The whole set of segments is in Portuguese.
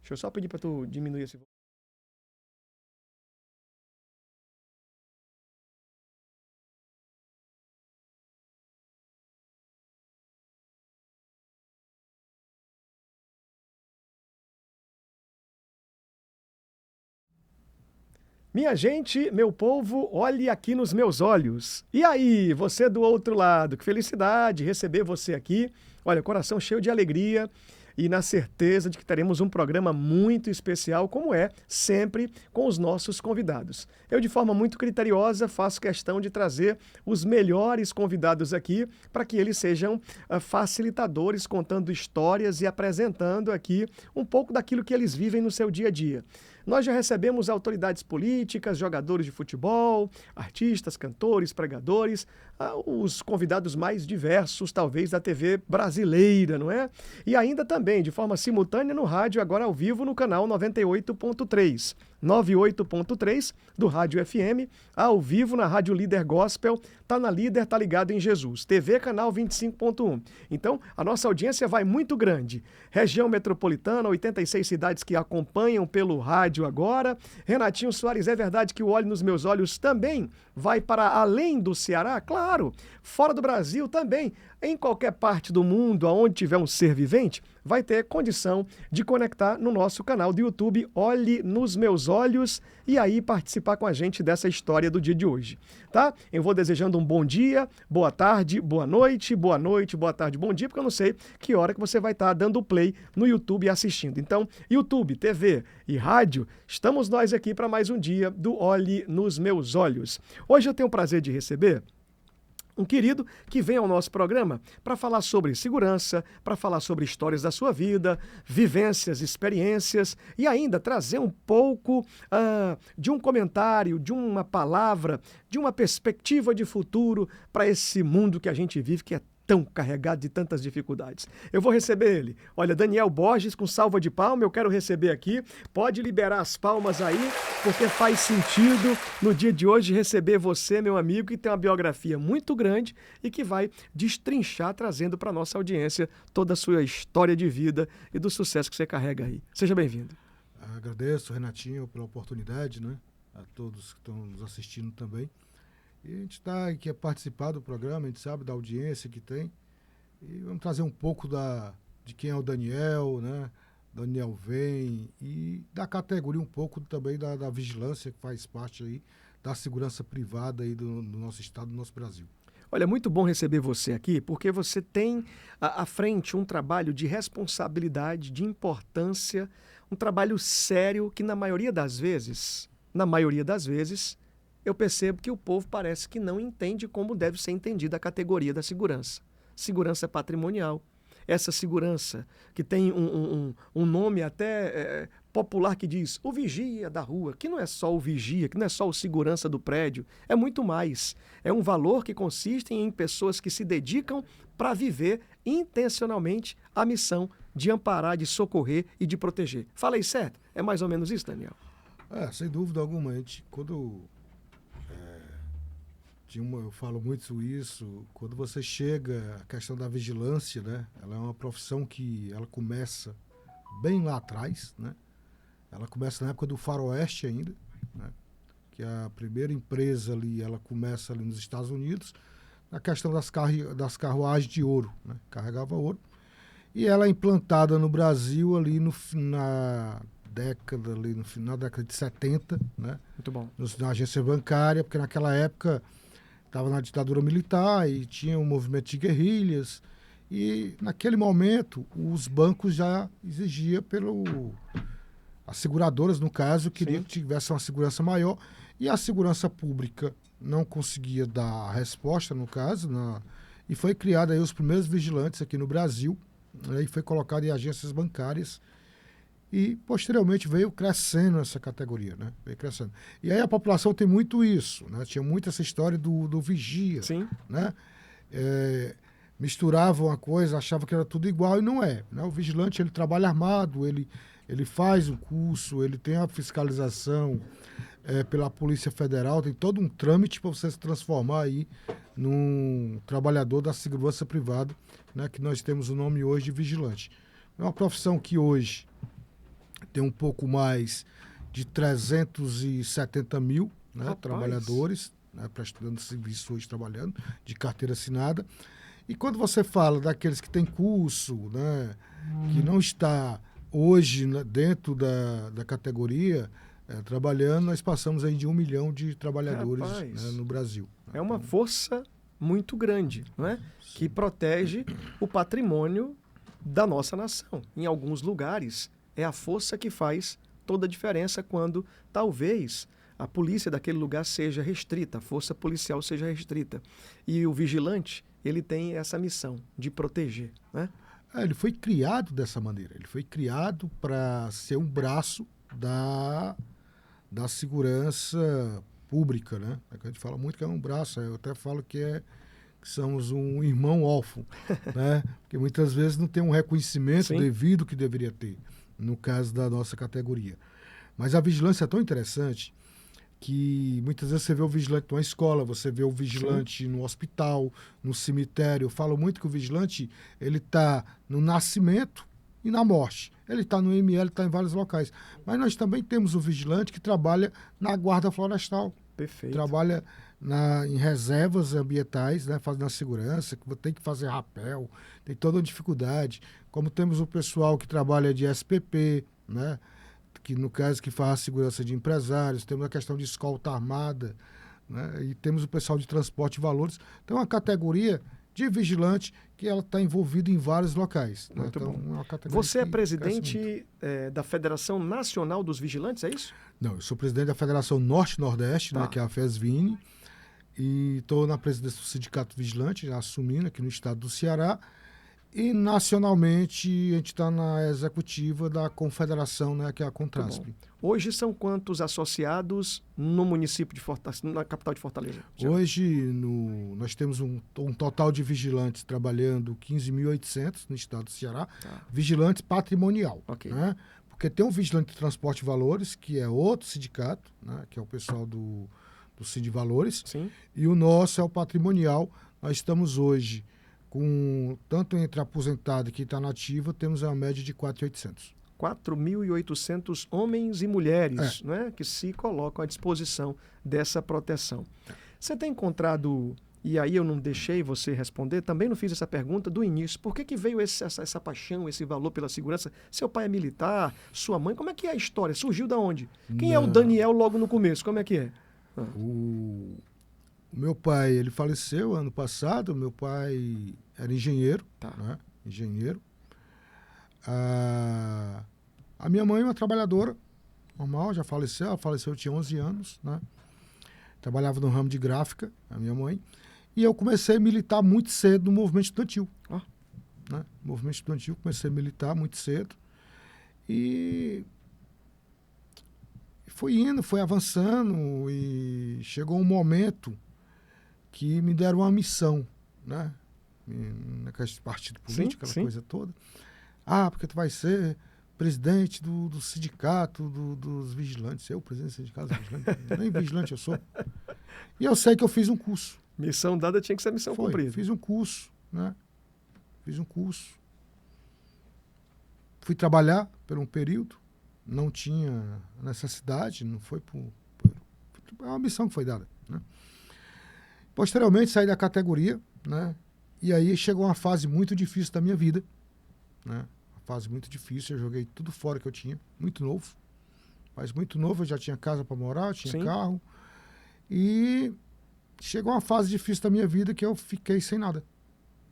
Deixa eu só pedir para tu diminuir esse. Minha gente, meu povo, olhe aqui nos meus olhos. E aí, você do outro lado, que felicidade receber você aqui. Olha, coração cheio de alegria e na certeza de que teremos um programa muito especial, como é sempre com os nossos convidados. Eu, de forma muito criteriosa, faço questão de trazer os melhores convidados aqui para que eles sejam facilitadores, contando histórias e apresentando aqui um pouco daquilo que eles vivem no seu dia a dia. Nós já recebemos autoridades políticas, jogadores de futebol, artistas, cantores, pregadores, os convidados mais diversos, talvez, da TV brasileira, não é? E ainda também, de forma simultânea, no rádio, agora ao vivo, no canal 98.3. 98.3 do Rádio FM, ao vivo na Rádio Líder Gospel, tá na Líder, tá ligado em Jesus. TV canal 25.1. Então, a nossa audiência vai muito grande. Região metropolitana, 86 cidades que acompanham pelo rádio agora. Renatinho Soares, é verdade que o Olho nos Meus Olhos também vai para além do Ceará? Claro. Fora do Brasil também. Em qualquer parte do mundo, onde tiver um ser vivente, vai ter condição de conectar no nosso canal do YouTube Olhe nos Meus Olhos e aí participar com a gente dessa história do dia de hoje, tá? Eu vou desejando um bom dia, boa tarde, boa noite, boa tarde, bom dia, porque eu não sei que hora que você vai estar dando play no YouTube e assistindo. Então, YouTube, TV e rádio, estamos nós aqui para mais um dia do Olhe nos Meus Olhos. Hoje eu tenho o prazer de receber um querido que vem ao nosso programa para falar sobre segurança, para falar sobre histórias da sua vida, vivências, experiências e ainda trazer um pouco de um comentário, de uma palavra, de uma perspectiva de futuro para esse mundo que a gente vive, que é tão carregado de tantas dificuldades. Eu vou receber ele. Olha, Daniel Borges com salva de palma, eu quero receber aqui. Pode liberar as palmas aí, porque faz sentido no dia de hoje receber você, meu amigo, que tem uma biografia muito grande e que vai destrinchar, trazendo para nossa audiência toda a sua história de vida e do sucesso que você carrega aí. Seja bem-vindo. Agradeço, Renatinho, pela oportunidade, né? A todos que estão nos assistindo também. E a gente está aqui a participar do programa, a gente sabe da audiência que tem. E vamos trazer um pouco de quem é o Daniel, né? Daniel vem e da categoria um pouco também da vigilância que faz parte aí da segurança privada aí do nosso estado, do nosso Brasil. Olha, é muito bom receber você aqui, porque você tem à frente um trabalho de responsabilidade, de importância, um trabalho sério que na maioria das vezes, eu percebo que o povo parece que não entende como deve ser entendida a categoria da segurança. Segurança patrimonial. Essa segurança que tem um nome até popular que diz o vigia da rua, que não é só o vigia, que não é só o segurança do prédio, é muito mais. É um valor que consiste em pessoas que se dedicam para viver intencionalmente a missão de amparar, de socorrer e de proteger. Falei certo? É mais ou menos isso, Daniel? Sem dúvida alguma, a gente, quando eu falo muito isso, quando você chega à questão da vigilância, né? Ela é uma profissão que ela começa bem lá atrás, né? Ela começa na época do faroeste ainda, né? Que a primeira empresa ali, ela começa ali nos Estados Unidos, na questão das carruagens de ouro, né? Carregava ouro. E ela é implantada no Brasil ali no final da década de 70, né? Muito bom. Na agência bancária, porque naquela época estava na ditadura militar e tinha um movimento de guerrilhas. E, naquele momento, os bancos já exigiam as seguradoras, no caso, queriam que tivesse uma segurança maior. E a segurança pública não conseguia dar a resposta, no caso. E foi criado aí os primeiros vigilantes aqui no Brasil. Né, e foi colocado em agências bancárias. E, posteriormente, veio crescendo essa categoria, né? Veio crescendo. E aí a população tem muito isso, né? Tinha muito essa história do vigia, Sim. né? Misturava uma coisa, achava que era tudo igual e não é, né? O vigilante, ele trabalha armado, ele faz o curso, ele tem a fiscalização pela Polícia Federal, tem todo um trâmite para você se transformar aí num trabalhador da segurança privada, né? Que nós temos o nome hoje de vigilante. É uma profissão que hoje tem um pouco mais de 370 mil, né, Rapaz. trabalhadores, né, prestando serviço hoje, trabalhando, de carteira assinada. E quando você fala daqueles que têm curso, né, que não está hoje, né, dentro da categoria, trabalhando, nós passamos aí de 1 milhão de trabalhadores, Rapaz. né, no Brasil. É uma força muito grande, não é? Que protege o patrimônio da nossa nação. Em alguns lugares, é a força que faz toda a diferença quando talvez a polícia daquele lugar seja restrita, a força policial seja restrita. E o vigilante, ele tem essa missão de proteger, né? Ele foi criado dessa maneira. Ele foi criado para ser um braço da segurança pública, né? É que a gente fala muito que é um braço. Eu até falo que somos um irmão órfão, né? Porque muitas vezes não tem um reconhecimento Sim. devido que deveria ter, no caso da nossa categoria. Mas a vigilância é tão interessante que muitas vezes você vê o vigilante numa escola, você vê o vigilante no hospital, no cemitério. Eu falo muito que o vigilante, ele está no nascimento e na morte. Ele está no ML, está em vários locais. Mas nós também temos o vigilante que trabalha na guarda florestal. Perfeito. Trabalha em reservas ambientais, né, fazendo a segurança, que tem que fazer rapel, tem toda uma dificuldade. Como temos o pessoal que trabalha de SPP, né, que no caso que faz a segurança de empresários, temos a questão de escolta armada, né, e temos o pessoal de transporte de valores. Então, é uma categoria de vigilante que ela está envolvida em vários locais. Né? Muito Então, bom. é uma categoria Você é que presidente da Federação Nacional dos Vigilantes, é isso? Não, eu sou presidente da Federação Norte-Nordeste, Tá. né, que é a FESVINE, e estou na presidência do Sindicato Vigilante, já assumindo aqui no estado do Ceará, e nacionalmente a gente está na executiva da Confederação, né, que é a Contrasp. Hoje são quantos associados no município de Fortaleza, na capital de Fortaleza? Hoje nós temos um total de vigilantes trabalhando 15.800 no estado do Ceará, vigilante patrimonial. Ok. Né? Porque tem um vigilante de transporte de valores, que é outro sindicato, né, que é o pessoal do Sind Valores, Sim. e o nosso é o patrimonial. Nós estamos hoje com, tanto entre aposentado e quem está na ativa, temos uma média de 4.800. 4.800 homens e mulheres, né, que se colocam à disposição dessa proteção. Você tem encontrado, e aí eu não deixei você responder, também não fiz essa pergunta do início, por que veio essa paixão, esse valor pela segurança? Seu pai é militar, sua mãe, como é que é a história? Surgiu da onde? Quem é o Daniel logo no começo? Como é que é? O meu pai, ele faleceu ano passado. Meu pai era engenheiro, né? Engenheiro. A minha mãe é uma trabalhadora normal, já faleceu. Ela faleceu, eu tinha 11 anos, né? Trabalhava no ramo de gráfica, a minha mãe. E eu comecei a militar muito cedo no movimento estudantil. Né? No movimento estudantil, comecei a militar muito cedo. E foi indo, foi avançando, e chegou um momento que me deram uma missão, né? Naquele partido político, aquela coisa toda. Porque tu vai ser presidente do sindicato dos vigilantes. Eu, presidente do sindicato dos vigilantes, nem vigilante eu sou. E eu sei que eu fiz um curso. Missão dada tinha que ser missão cumprida. Fiz um curso, né? Fiz um curso. Fui trabalhar por um período. Não tinha necessidade, não foi é uma missão que foi dada, né? Posteriormente, saí da categoria, né? E aí chegou uma fase muito difícil da minha vida, né? Uma fase muito difícil, eu joguei tudo fora que eu tinha, muito novo. Mas muito novo, eu já tinha casa para morar, eu tinha carro. E chegou uma fase difícil da minha vida que eu fiquei sem nada.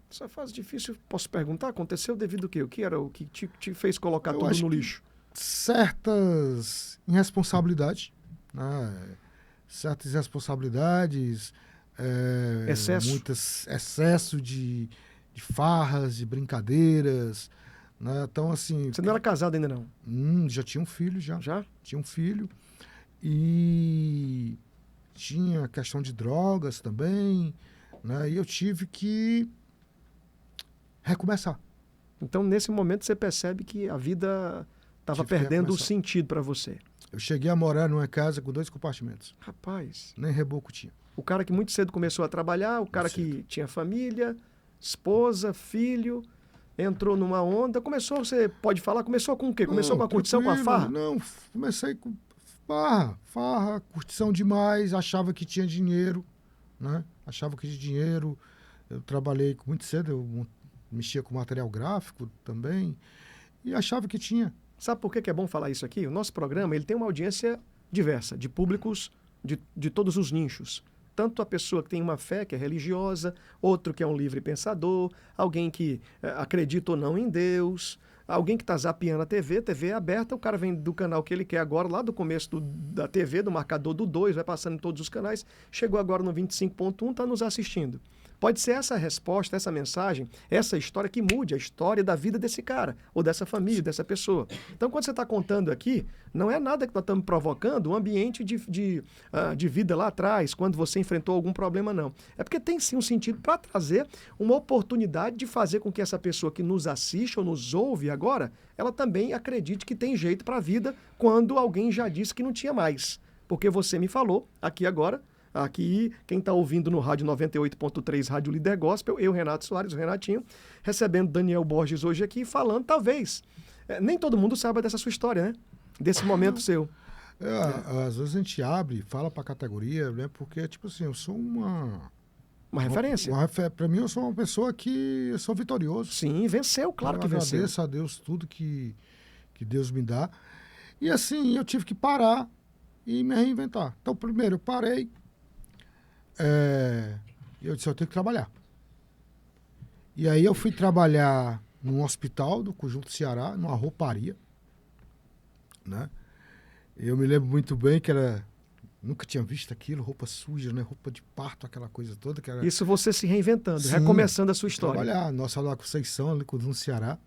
Essa fase difícil, posso perguntar, aconteceu devido ao quê? O que era o que te fez colocar tudo no lixo? Certas irresponsabilidades, né? Certas irresponsabilidades, excesso de farras, de brincadeiras, né? Então, assim... Você não era casado ainda, não? Já tinha um filho, já. Já? Tinha um filho. E tinha questão de drogas também, né? E eu tive que recomeçar. Então, nesse momento, você percebe que a vida estava perdendo o sentido para você. Eu cheguei a morar numa casa com 2 compartimentos. Rapaz. Nem reboco tinha. O cara que muito cedo começou a trabalhar, o cara que tinha família, esposa, filho, entrou numa onda, você pode falar, começou com o quê? Começou Não, com a curtição, com a tranquilo. farra? Não, comecei com farra, curtição demais, achava que tinha dinheiro, né? Achava que tinha dinheiro. Eu trabalhei muito cedo, eu mexia com material gráfico também e achava que tinha. Sabe por que é bom falar isso aqui? O nosso programa ele tem uma audiência diversa, de públicos de todos os nichos. Tanto a pessoa que tem uma fé, que é religiosa, outro que é um livre pensador, alguém que acredita ou não em Deus, alguém que está zapeando a TV é aberta, o cara vem do canal que ele quer agora, lá do começo da TV, do marcador do 2, vai passando em todos os canais, chegou agora no 25.1, está nos assistindo. Pode ser essa resposta, essa mensagem, essa história que mude a história da vida desse cara, ou dessa família, dessa pessoa. Então, quando você está contando aqui, não é nada que nós estamos provocando um ambiente de vida lá atrás, quando você enfrentou algum problema, não. É porque tem sim um sentido para trazer uma oportunidade de fazer com que essa pessoa que nos assiste ou nos ouve agora, ela também acredite que tem jeito para a vida quando alguém já disse que não tinha mais. Porque você me falou aqui agora. Aqui, quem está ouvindo no rádio 98.3, Rádio Líder Gospel, eu, Renato Soares, o Renatinho, recebendo Daniel Borges hoje aqui, falando, talvez, nem todo mundo saiba dessa sua história, né? Desse momento seu. Às vezes a gente abre, fala para a categoria, né? Porque, tipo assim, eu sou Uma referência. Para mim, eu sou uma pessoa que eu sou vitorioso. Sim, venceu, claro que venceu. Eu agradeço a Deus tudo que Deus me dá. E assim, eu tive que parar e me reinventar. Então, primeiro, eu parei. Eu disse, eu tenho que trabalhar. E aí eu fui trabalhar num hospital do Conjunto Ceará, numa rouparia, né? Eu me lembro muito bem que nunca tinha visto aquilo, roupa suja, né? Roupa de parto, aquela coisa toda. Que era... Isso você se reinventando, Sim, recomeçando a sua história. Trabalhar, nossa lá Conceição, ali no Ceará.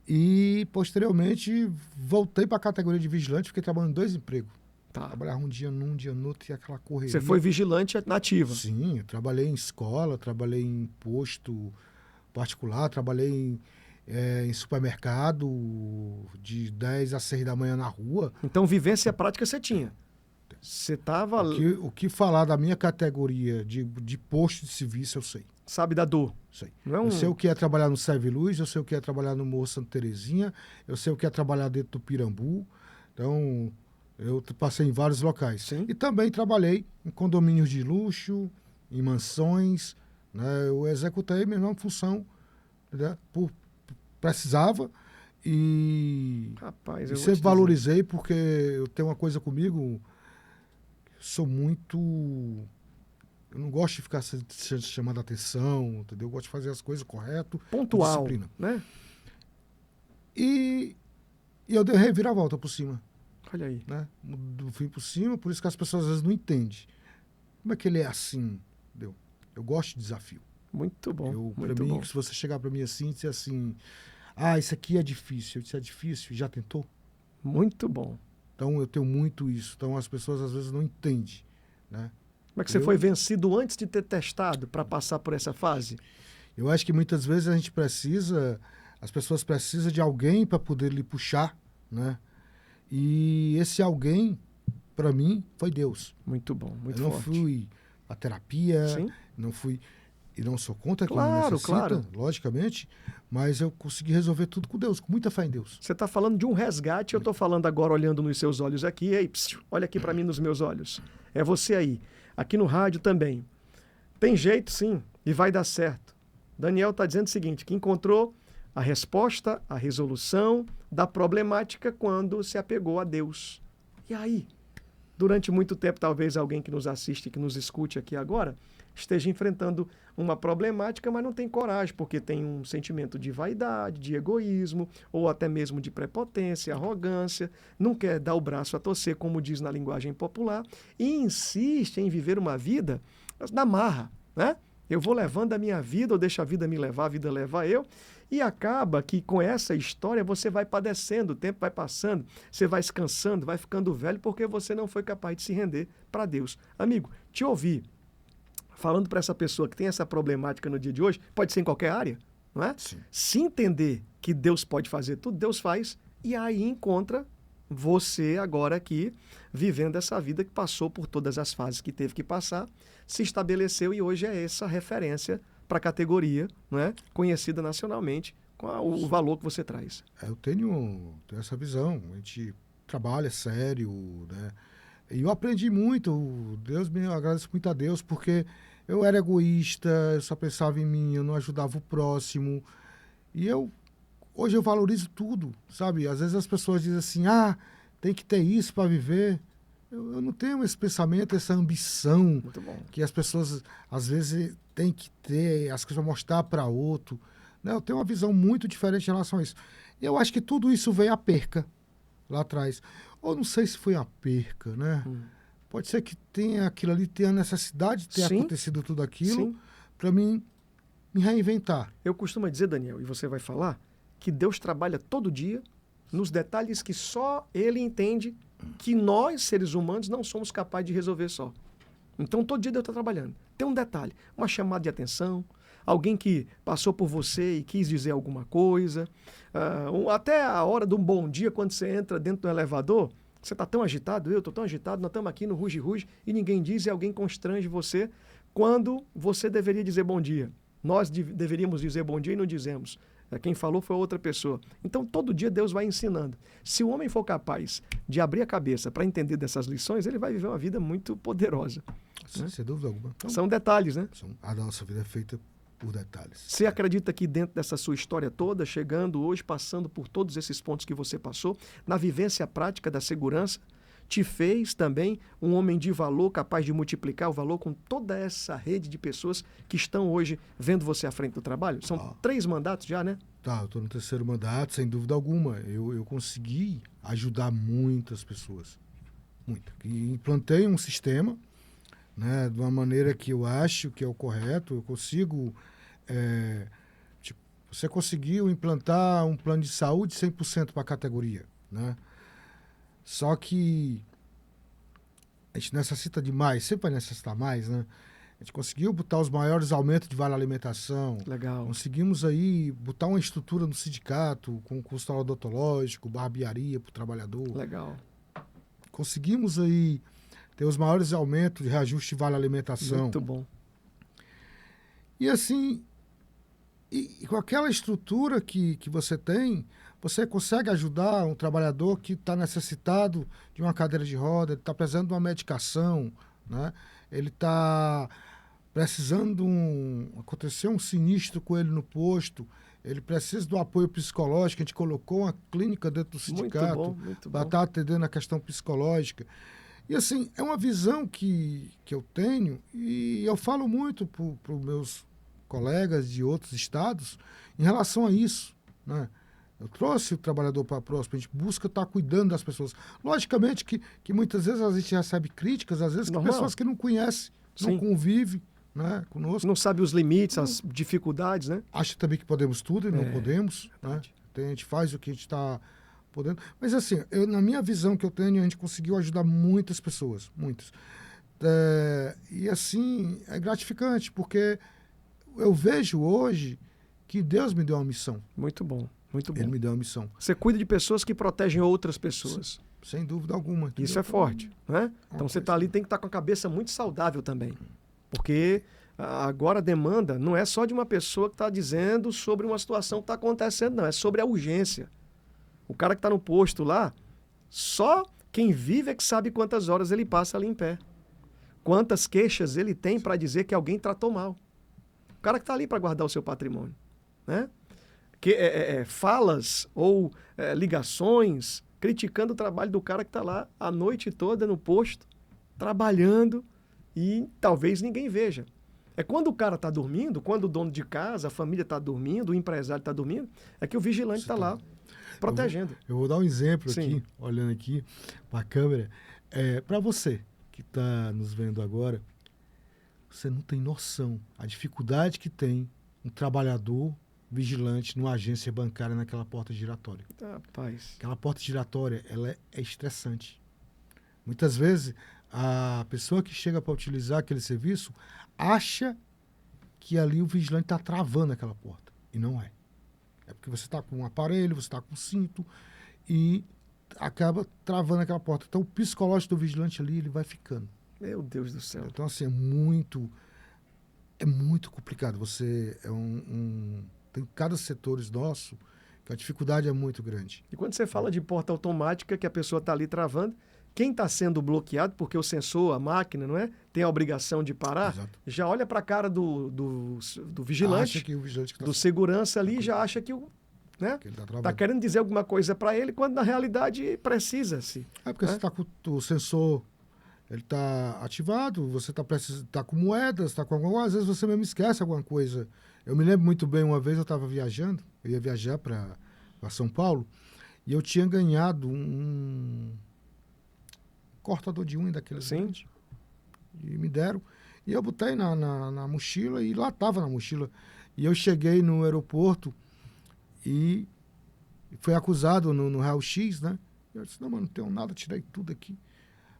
E, posteriormente, voltei para a categoria de vigilante, fiquei trabalhando em 2 empregos. Tá. Trabalhava um dia num, um dia no outro, e aquela correria. Você foi vigilante nativa? Sim, eu trabalhei em escola, trabalhei em posto particular, trabalhei em supermercado de 10 a 6 da manhã na rua. Então, vivência prática você tinha. Você estava... O que falar da minha categoria de posto de serviço, eu sei. Sabe da dor. Sei. Não é Eu sei o que é trabalhar no Serve Luz, eu sei o que é trabalhar no Morro Santa Terezinha, eu sei o que é trabalhar dentro do Pirambu. Então... eu passei em vários locais. Sim. E também trabalhei em condomínios de luxo, em mansões. Né? Eu executei a mesma função. Né? Precisava. E, Rapaz, e sempre valorizei, porque eu tenho uma coisa comigo. Sou muito... eu não gosto de ficar chamando a atenção, entendeu? Eu gosto de fazer as coisas correto. Pontual, disciplina. Né? E eu dei reviravolta por cima. Olha aí. Né? Do fim por cima, por isso que as pessoas às vezes não entendem. Como é que ele é assim? Entendeu? Eu gosto de desafio. Muito bom. Para mim, se você chegar para mim assim e dizer assim, isso aqui é difícil. Eu disse, é difícil, já tentou? Muito bom. Então eu tenho muito isso. Então as pessoas às vezes não entendem. Né? Como é que você foi vencido antes de ter testado para passar por essa fase? Eu acho que muitas vezes as pessoas precisam de alguém para poder lhe puxar, né? E esse alguém, para mim, foi Deus. Muito bom, muito forte. Eu não fui à terapia, Sim. não fui... e não sou contra quem claro, necessita, claro. Logicamente, mas eu consegui resolver tudo com Deus, com muita fé em Deus. Você está falando de um resgate, eu estou falando agora olhando nos seus olhos aqui, e aí, olha aqui para mim nos meus olhos. É você aí, aqui no rádio também. Tem jeito sim, e vai dar certo. Daniel está dizendo o seguinte, que encontrou a resposta, a resolução da problemática quando se apegou a Deus. E aí, durante muito tempo, talvez alguém que nos assiste, que nos escute aqui agora, esteja enfrentando uma problemática, mas não tem coragem, porque tem um sentimento de vaidade, de egoísmo, ou até mesmo de prepotência, arrogância, não quer dar o braço a torcer, como diz na linguagem popular, e insiste em viver uma vida na marra, né? Eu vou levando a minha vida, ou deixo a vida me levar, a vida levar eu, e acaba que com essa história você vai padecendo, o tempo vai passando, você vai se cansando, vai ficando velho, porque você não foi capaz de se render para Deus. Amigo, te ouvir falando para essa pessoa que tem essa problemática no dia de hoje, pode ser em qualquer área, não é? Sim. Se entender que Deus pode fazer tudo, Deus faz, e aí encontra você agora aqui, vivendo essa vida que passou por todas as fases que teve que passar, se estabeleceu e hoje é essa referência para a categoria, não é? Conhecida nacionalmente com o valor que você traz. Eu tenho essa visão. A gente trabalha sério, né? E eu aprendi muito. Eu agradeço muito a Deus, porque eu era egoísta, eu só pensava em mim, eu não ajudava o próximo. E hoje eu valorizo tudo, sabe? Às vezes as pessoas dizem assim, tem que ter isso para viver. Eu não tenho esse pensamento, essa ambição Muito bom. que as pessoas às vezes têm que ter, as coisas mostrar para outro. Né? Eu tenho uma visão muito diferente em relação a isso. E eu acho que tudo isso veio a perca lá atrás. Ou não sei se foi a perca, né? Pode ser que tenha aquilo ali, tenha a necessidade de ter acontecido tudo aquilo para mim me reinventar. Eu costumo dizer, Daniel, e você vai falar, que Deus trabalha todo dia nos detalhes que só Ele entende que nós, seres humanos, não somos capazes de resolver só. Então, todo dia Deus está trabalhando. Tem um detalhe, uma chamada de atenção, alguém que passou por você e quis dizer alguma coisa, até a hora de um bom dia, quando você entra dentro do elevador, você está tão agitado, eu estou tão agitado, nós estamos aqui no ruge-ruge e ninguém diz e alguém constrange você quando você deveria dizer bom dia. Nós deveríamos dizer bom dia e não dizemos. Quem falou foi outra pessoa. Então, todo dia Deus vai ensinando. Se o homem for capaz de abrir a cabeça para entender dessas lições, ele vai viver uma vida muito poderosa. Sem dúvida alguma. Então, são detalhes, né? A nossa vida é feita por detalhes. Você acredita que dentro dessa sua história toda, chegando hoje, passando por todos esses pontos que você passou, na vivência prática da segurança, te fez também um homem de valor, capaz de multiplicar o valor com toda essa rede de pessoas que estão hoje vendo você à frente do trabalho? São 3 mandatos já, né? Tá, eu estou no 3º mandato, sem dúvida alguma. Eu consegui ajudar muitas pessoas. Muitas. E implantei um sistema, né, de uma maneira que eu acho que é o correto. Eu consigo... você conseguiu implantar um plano de saúde 100% para a categoria, né? Só que a gente necessita de mais, sempre vai necessitar mais, né? A gente conseguiu botar os maiores aumentos de vale-alimentação. Legal. Conseguimos aí botar uma estrutura no sindicato com consultório odontológico, barbearia para o trabalhador. Legal. Conseguimos aí ter os maiores aumentos de reajuste de vale-alimentação. Muito bom. E assim, e com aquela estrutura que você tem, você consegue ajudar um trabalhador que está necessitado de uma cadeira de roda, ele está precisando de uma medicação, né? Ele está precisando acontecer um sinistro com ele no posto, ele precisa do apoio psicológico, a gente colocou uma clínica dentro do sindicato para estar atendendo a questão psicológica. E assim, é uma visão que eu tenho e eu falo muito para os meus colegas de outros estados em relação a isso, né? Eu trouxe o trabalhador para próximo, a gente busca estar cuidando das pessoas. Logicamente que muitas vezes a gente recebe críticas, às vezes, de pessoas que não conhecem, não convivem, né, conosco. Não sabe os limites, as dificuldades, né? Acha também que podemos tudo e não podemos, né? A gente faz o que a gente está podendo. Mas assim, na minha visão que eu tenho, a gente conseguiu ajudar muitas pessoas, muitas. E assim, é gratificante, porque eu vejo hoje que Deus me deu uma missão. Muito bom. Muito bom. Ele me deu uma missão. Você cuida de pessoas que protegem outras pessoas. Sem dúvida alguma. Entendeu? Isso é forte, né? Então você está ali, tem que estar com a cabeça muito saudável também. Porque agora a demanda não é só de uma pessoa que está dizendo sobre uma situação que está acontecendo, não. É sobre a urgência. O cara que está no posto lá, só quem vive é que sabe quantas horas ele passa ali em pé. Quantas queixas ele tem para dizer que alguém tratou mal. O cara que está ali para guardar o seu patrimônio, né? Falas ou ligações criticando o trabalho do cara que está lá a noite toda no posto, trabalhando e talvez ninguém veja. É quando o cara está dormindo, quando o dono de casa, a família está dormindo, o empresário está dormindo, é que o vigilante está lá protegendo. Eu vou dar um exemplo aqui, olhando aqui para a câmera. Para você que está nos vendo agora, você não tem noção a dificuldade que tem um trabalhador vigilante numa agência bancária naquela porta giratória. Rapaz. Aquela porta giratória, ela é estressante. Muitas vezes, a pessoa que chega para utilizar aquele serviço acha que ali o vigilante está travando aquela porta. E não é. É porque você está com um aparelho, você está com um cinto e acaba travando aquela porta. Então, o psicológico do vigilante ali, ele vai ficando. Meu Deus do céu. Então, assim, é muito complicado. Você é um tem cada setor nosso que a dificuldade é muito grande. E quando você fala de porta automática, que a pessoa está ali travando, quem está sendo bloqueado, porque o sensor, a máquina, não é? Tem a obrigação de parar, Exato. já olha para a cara do vigilante, Acha que o vigilante que tá do segurança ali, já acha que né? que ele tá Tá trabalhando. querendo dizer alguma coisa para ele, quando na realidade precisa-se. É porque você está com o sensor, ele está ativado, você tá com moedas, está com alguma coisa, às vezes você mesmo esquece alguma coisa. Eu me lembro muito bem, uma vez eu estava viajando, eu ia viajar para São Paulo, e eu tinha ganhado um cortador de unha daqueles Sim. grandes, e me deram. E eu botei na mochila, e lá estava na mochila. E eu cheguei no aeroporto e fui acusado no raio-x, né? Eu disse, não, mano, não tenho nada, tirei tudo aqui.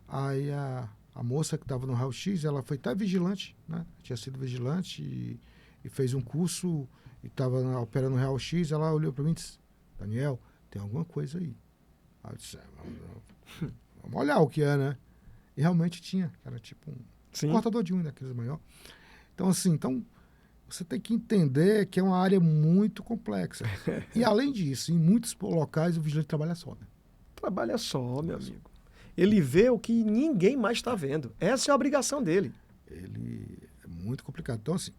Aí a moça que estava no raio-x, ela foi até vigilante, né? Tinha sido vigilante e fez um curso e estava operando no raio-x. Ela olhou para mim e disse, Daniel, tem alguma coisa aí. Aí eu disse, vamos olhar o que é, né? E realmente tinha, era tipo um cortador de unha daqueles maior. Então, assim, você tem que entender que é uma área muito complexa. E, além disso, em muitos locais, o vigilante trabalha só, né? Trabalha só, meu amigo. Ele vê o que ninguém mais está vendo. Essa é a obrigação dele. Ele é muito complicado. Então, assim,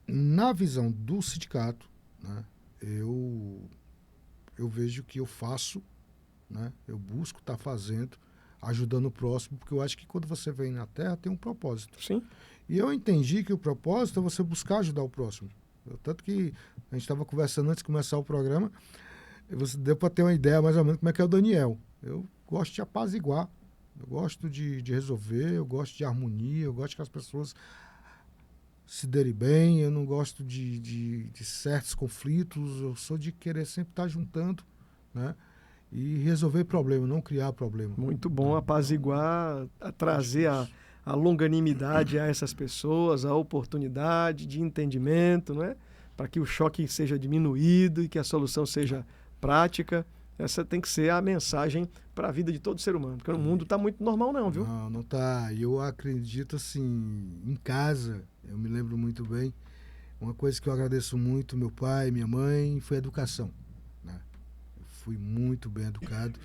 na visão do sindicato, né, eu vejo que eu faço, né, eu busco estar fazendo, ajudando o próximo, porque eu acho que quando você vem na Terra tem um propósito. Sim. E eu entendi que o propósito é você buscar ajudar o próximo. Tanto que a gente estava conversando antes de começar o programa, você deu para ter uma ideia mais ou menos como é que é o Daniel. Eu gosto de apaziguar, eu gosto de resolver, eu gosto de harmonia, eu gosto que as pessoas se derem bem, eu não gosto de certos conflitos, eu sou de querer sempre estar juntando, né? E resolver problema, não criar problema. Muito bom apaziguar, trazer a longanimidade a essas pessoas, a oportunidade de entendimento, não é? Para que o choque seja diminuído e que a solução seja prática. Essa tem que ser a mensagem para a vida de todo ser humano, porque o mundo está muito normal não, viu? Não está. Eu acredito, assim, em casa, eu me lembro muito bem, uma coisa que eu agradeço muito, meu pai, minha mãe, foi a educação, né? Eu fui muito bem educado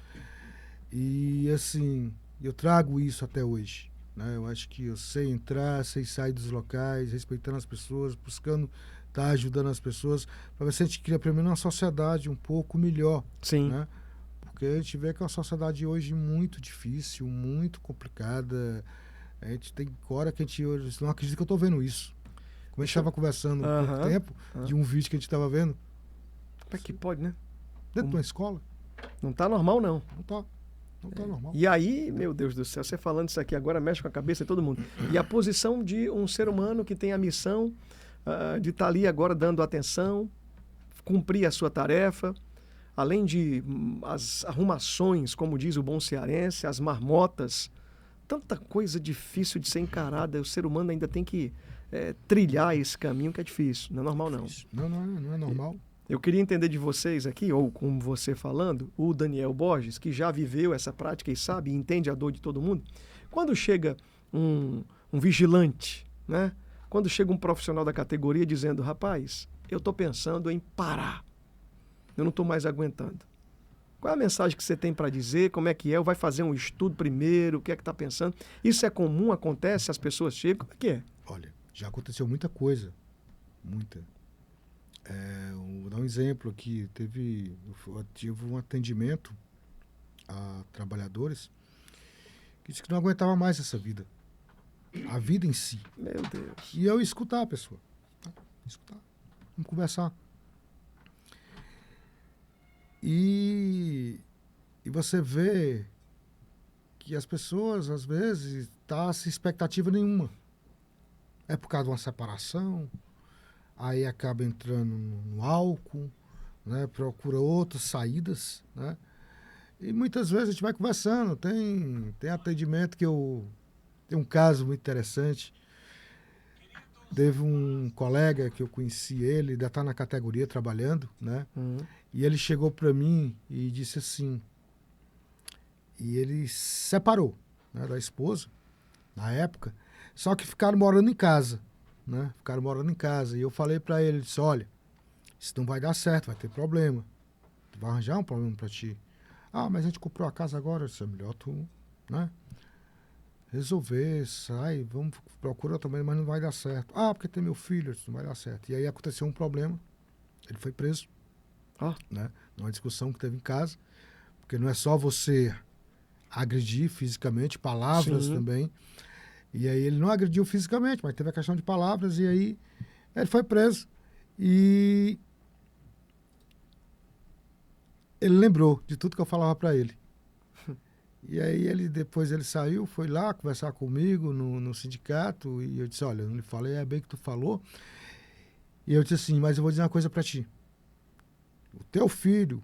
e, assim, eu trago isso até hoje, né? Eu acho que eu sei entrar, sei sair dos locais, respeitando as pessoas, buscando estar ajudando as pessoas, para ver se a gente cria, primeiro, uma sociedade um pouco melhor. Sim. Né? Porque a gente vê que é uma sociedade hoje muito difícil, muito complicada. A gente tem hora que a gente não acredita que eu estou vendo isso. Como a gente estava conversando há pouco tempo, de um vídeo que a gente estava vendo. Como é que pode, né? Dentro de uma escola. Não está normal, não. Não tá normal. E aí, meu Deus do céu, você falando isso aqui agora mexe com a cabeça de todo mundo. E a posição de um ser humano que tem a missão de estar ali agora dando atenção, cumprir a sua tarefa, além de as arrumações, como diz o bom cearense, as marmotas, tanta coisa difícil de ser encarada, o ser humano ainda tem que trilhar esse caminho que é difícil, não é normal não. Não é normal. Eu queria entender de vocês aqui, ou com você falando, o Daniel Borges, que já viveu essa prática e sabe, e entende a dor de todo mundo, quando chega um vigilante, né? Quando chega um profissional da categoria dizendo, rapaz, eu estou pensando em parar, eu não estou mais aguentando. Qual é a mensagem que você tem para dizer? Como é que é? Ou vai fazer um estudo primeiro? O que é que está pensando? Isso é comum? Acontece? As pessoas chegam? Como é que é? Olha, já aconteceu muita coisa. Muita. Vou dar um exemplo aqui. Eu tive um atendimento a trabalhadores que disse que não aguentava mais essa vida. A vida em si. Meu Deus. E eu escutar a pessoa. Escutar. Vamos conversar. E você vê que as pessoas, às vezes, estão sem expectativa nenhuma. É por causa de uma separação, aí acaba entrando no álcool, né? Procura outras saídas, né? E muitas vezes a gente vai conversando. Tem atendimento que tem um caso muito interessante. Teve um colega que eu conheci ele, ainda está na categoria trabalhando, né? E ele chegou para mim e disse assim, e ele se separou, né, da esposa, na época, só que ficaram morando em casa, né? Ficaram morando em casa. E eu falei para ele, disse, olha, Isso não vai dar certo, vai ter problema. Tu vai arranjar um problema para ti. Ah, mas a gente comprou a casa agora. Isso é melhor tu, né? Resolver, sai, vamos procurar também, mas não vai dar certo. Ah, porque tem meu filho, isso não vai dar certo. E aí aconteceu um problema, ele foi preso, Ó, né? Numa discussão que teve em casa, porque não é só você agredir fisicamente, palavras sim. também. E aí ele não agrediu fisicamente, mas teve a questão de palavras, e aí ele foi preso. E ele lembrou de tudo que eu falava para ele. E aí depois ele saiu, foi lá conversar comigo no sindicato, e eu disse, olha, eu não lhe falei, é bem que tu falou. E eu disse assim, mas eu vou dizer uma coisa para ti. O teu filho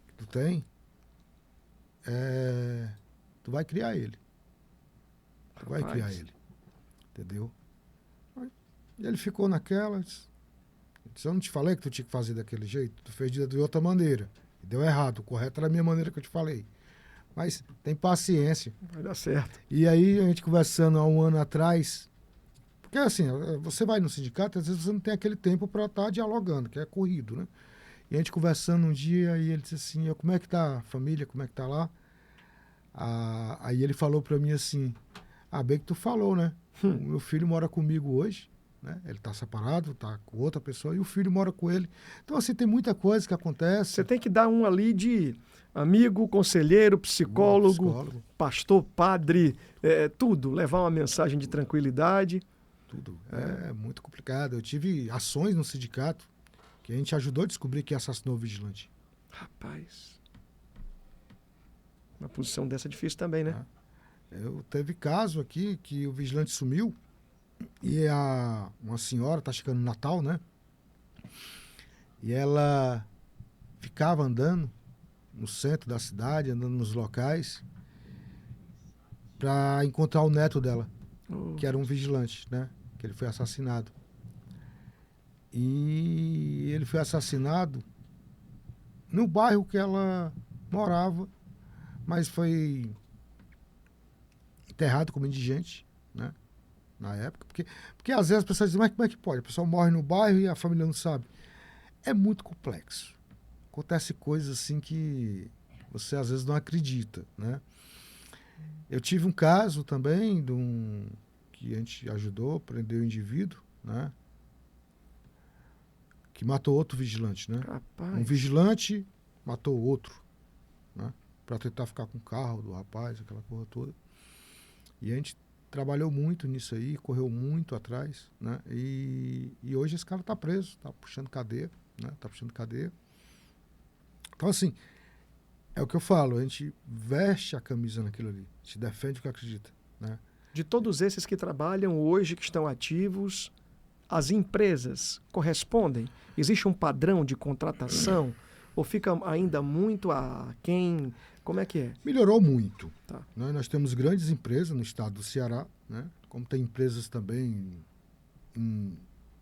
que tu tem, tu vai criar ele. Tu vai criar Rapaz. ele. Entendeu? E ele ficou naquela, disse, eu não te falei que tu tinha que fazer daquele jeito? Tu fez de outra maneira. Deu errado, o correto era a minha maneira que eu te falei. Mas tem paciência. Vai dar certo. E aí, a gente conversando há um ano atrás, porque assim, você vai no sindicato, às vezes você não tem aquele tempo para estar dialogando, que é corrido, né? E a gente conversando um dia, e ele disse assim, como é que tá a família, como é que tá lá? Aí ele falou para mim assim, bem que tu falou, né? O meu filho mora comigo hoje, né? Ele tá separado, tá com outra pessoa, e o filho mora com ele. Então, assim, tem muita coisa que acontece. Você tem que dar um ali de amigo, conselheiro, psicólogo, Psicólogo, pastor, padre, tudo. Levar uma mensagem de tranquilidade. tudo. É muito complicado. Eu tive ações no sindicato que a gente ajudou a descobrir quem assassinou o vigilante. Rapaz. Uma posição dessa é difícil também, né? Teve caso aqui que o vigilante sumiu e uma senhora, tá chegando no Natal, né? E ela ficava andando no centro da cidade, andando nos locais, para encontrar o neto dela, Oh, que era um vigilante, né? Que ele foi assassinado. E ele foi assassinado no bairro que ela morava, mas foi enterrado como indigente, né? Na época. Porque às vezes as pessoas dizem, mas como é que pode? A pessoa morre no bairro e a família não sabe. É muito complexo. Acontece coisas assim que você às vezes não acredita, né? Eu tive um caso também que a gente ajudou, prendeu o indivíduo, né? Que matou outro vigilante, né? rapaz. Um vigilante matou outro, né? Para tentar ficar com o carro do rapaz, aquela porra toda. E a gente trabalhou muito nisso aí, correu muito atrás, né? E hoje esse cara tá preso, tá puxando cadeia, né? Tá puxando cadeia. Então, assim, é o que eu falo, a gente veste a camisa naquilo ali, a gente defende o que acredita, né? De todos esses que trabalham hoje, que estão ativos, as empresas correspondem? Existe um padrão de contratação? Ou fica ainda muito a quem? Como é que é? Melhorou muito, Tá. né? Nós temos grandes empresas no estado do Ceará, né? Como tem empresas também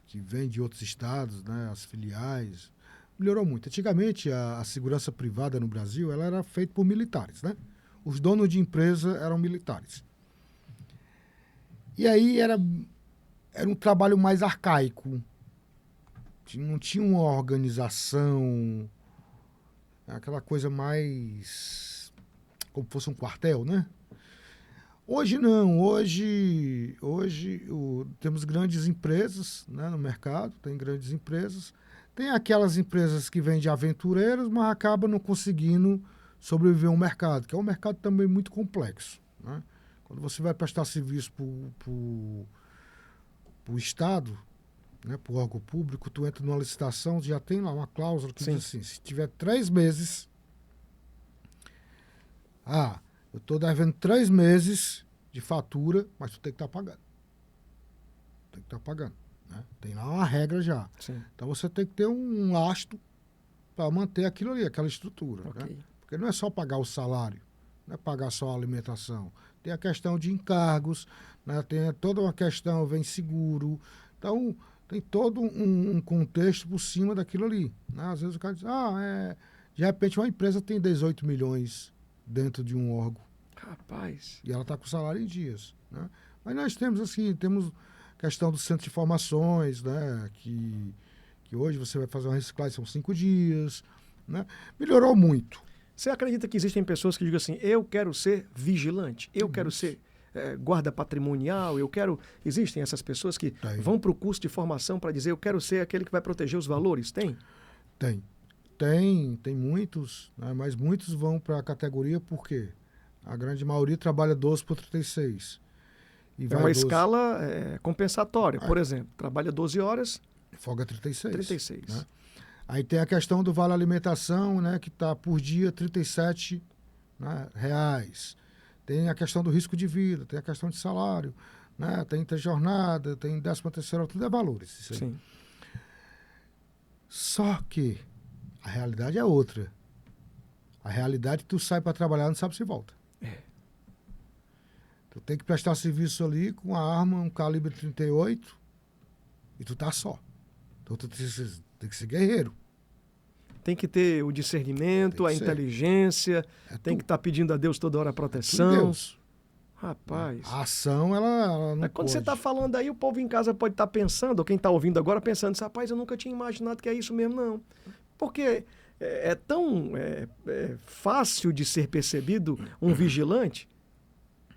que vêm de outros estados, né? As filiais. Melhorou muito. Antigamente, a segurança privada no Brasil ela era feita por militares, né? Os donos de empresa eram militares. E aí era um trabalho mais arcaico. Não tinha uma organização, aquela coisa mais como fosse um quartel, né? Hoje não, hoje temos grandes empresas, né, no mercado, tem grandes empresas, tem aquelas empresas que vêm de aventureiros, mas acabam não conseguindo sobreviver ao mercado, que é um mercado também muito complexo, né? Quando você vai prestar serviço para o Estado, né, para o órgão público, tu entra numa licitação, já tem lá uma cláusula que Sim. diz assim, se tiver 3 meses, eu estou devendo 3 meses de fatura, mas tu tem que estar pagando. Tem que estar pagando, né? Tem lá uma regra já. Sim. Então você tem que ter um lastro para manter aquilo ali, aquela estrutura, Ok. né? Porque não é só pagar o salário, não é pagar só a alimentação. Tem a questão de encargos, né? Tem toda uma questão, vem seguro. Então, tem todo um contexto por cima daquilo ali, né? Às vezes o cara diz, de repente uma empresa tem 18 milhões dentro de um órgão Rapaz. e ela está com salário em dias, né? Mas nós temos questão do centro de informações, né? Que que hoje você vai fazer uma reciclagem, são 5 dias, né? Melhorou muito. Você acredita que existem pessoas que digam assim, eu quero ser vigilante, eu quero ser guarda patrimonial, eu quero... Existem essas pessoas que vão para o curso de formação para dizer, eu quero ser aquele que vai proteger os valores? Tem? Tem muitos, né? Mas muitos vão para a categoria porque a grande maioria trabalha 12 por 36. E É uma escala compensatória, por exemplo, trabalha 12 horas... Folga 36. Né? Aí tem a questão do vale alimentação, né, que está por dia 37, né, reais. Tem a questão do risco de vida, tem a questão de salário, né, tem interjornada, tem 13º, tudo é valores. Isso aí. Sim. Só que a realidade é outra. A realidade é que tu sai para trabalhar e não sabe se volta. Tu tem que prestar serviço ali com a arma, um calibre 38 e tu tá só. Então tu tem que ser guerreiro. Tem que ter o discernimento, a inteligência, tem que estar pedindo a Deus toda hora a proteção. Deus. Rapaz. A ação, ela não Quando pode. você está falando aí, o povo em casa pode estar pensando, ou quem está ouvindo agora pensando, rapaz, eu nunca tinha imaginado que é isso mesmo, não. Porque é tão fácil de ser percebido um vigilante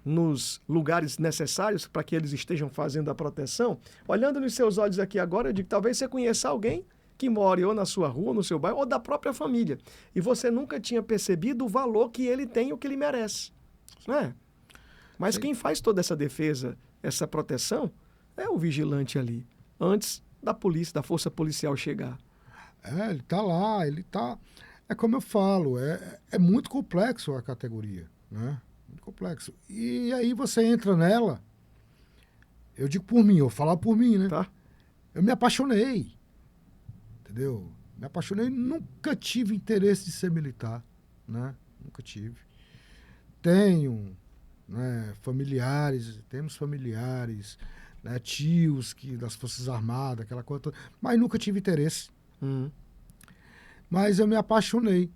nos lugares necessários para que eles estejam fazendo a proteção. Olhando nos seus olhos aqui agora, eu digo, talvez você conheça alguém que mora ou na sua rua, ou no seu bairro, ou da própria família. E você nunca tinha percebido o valor que ele tem e o que ele merece. Não é? Mas quem faz toda essa defesa, essa proteção, é o vigilante ali, antes da polícia, da força policial chegar. Ele está lá, ele está... É como eu falo, é muito complexo a categoria, né? Muito complexo. E aí você entra nela, eu digo por mim, eu vou falar por mim, né? Tá. Eu me apaixonei, entendeu? Me apaixonei, nunca tive interesse de ser militar, né? Nunca tive. Tenho, né, temos familiares, né, tios das Forças Armadas, aquela coisa toda, mas nunca tive interesse. Mas eu me apaixonei.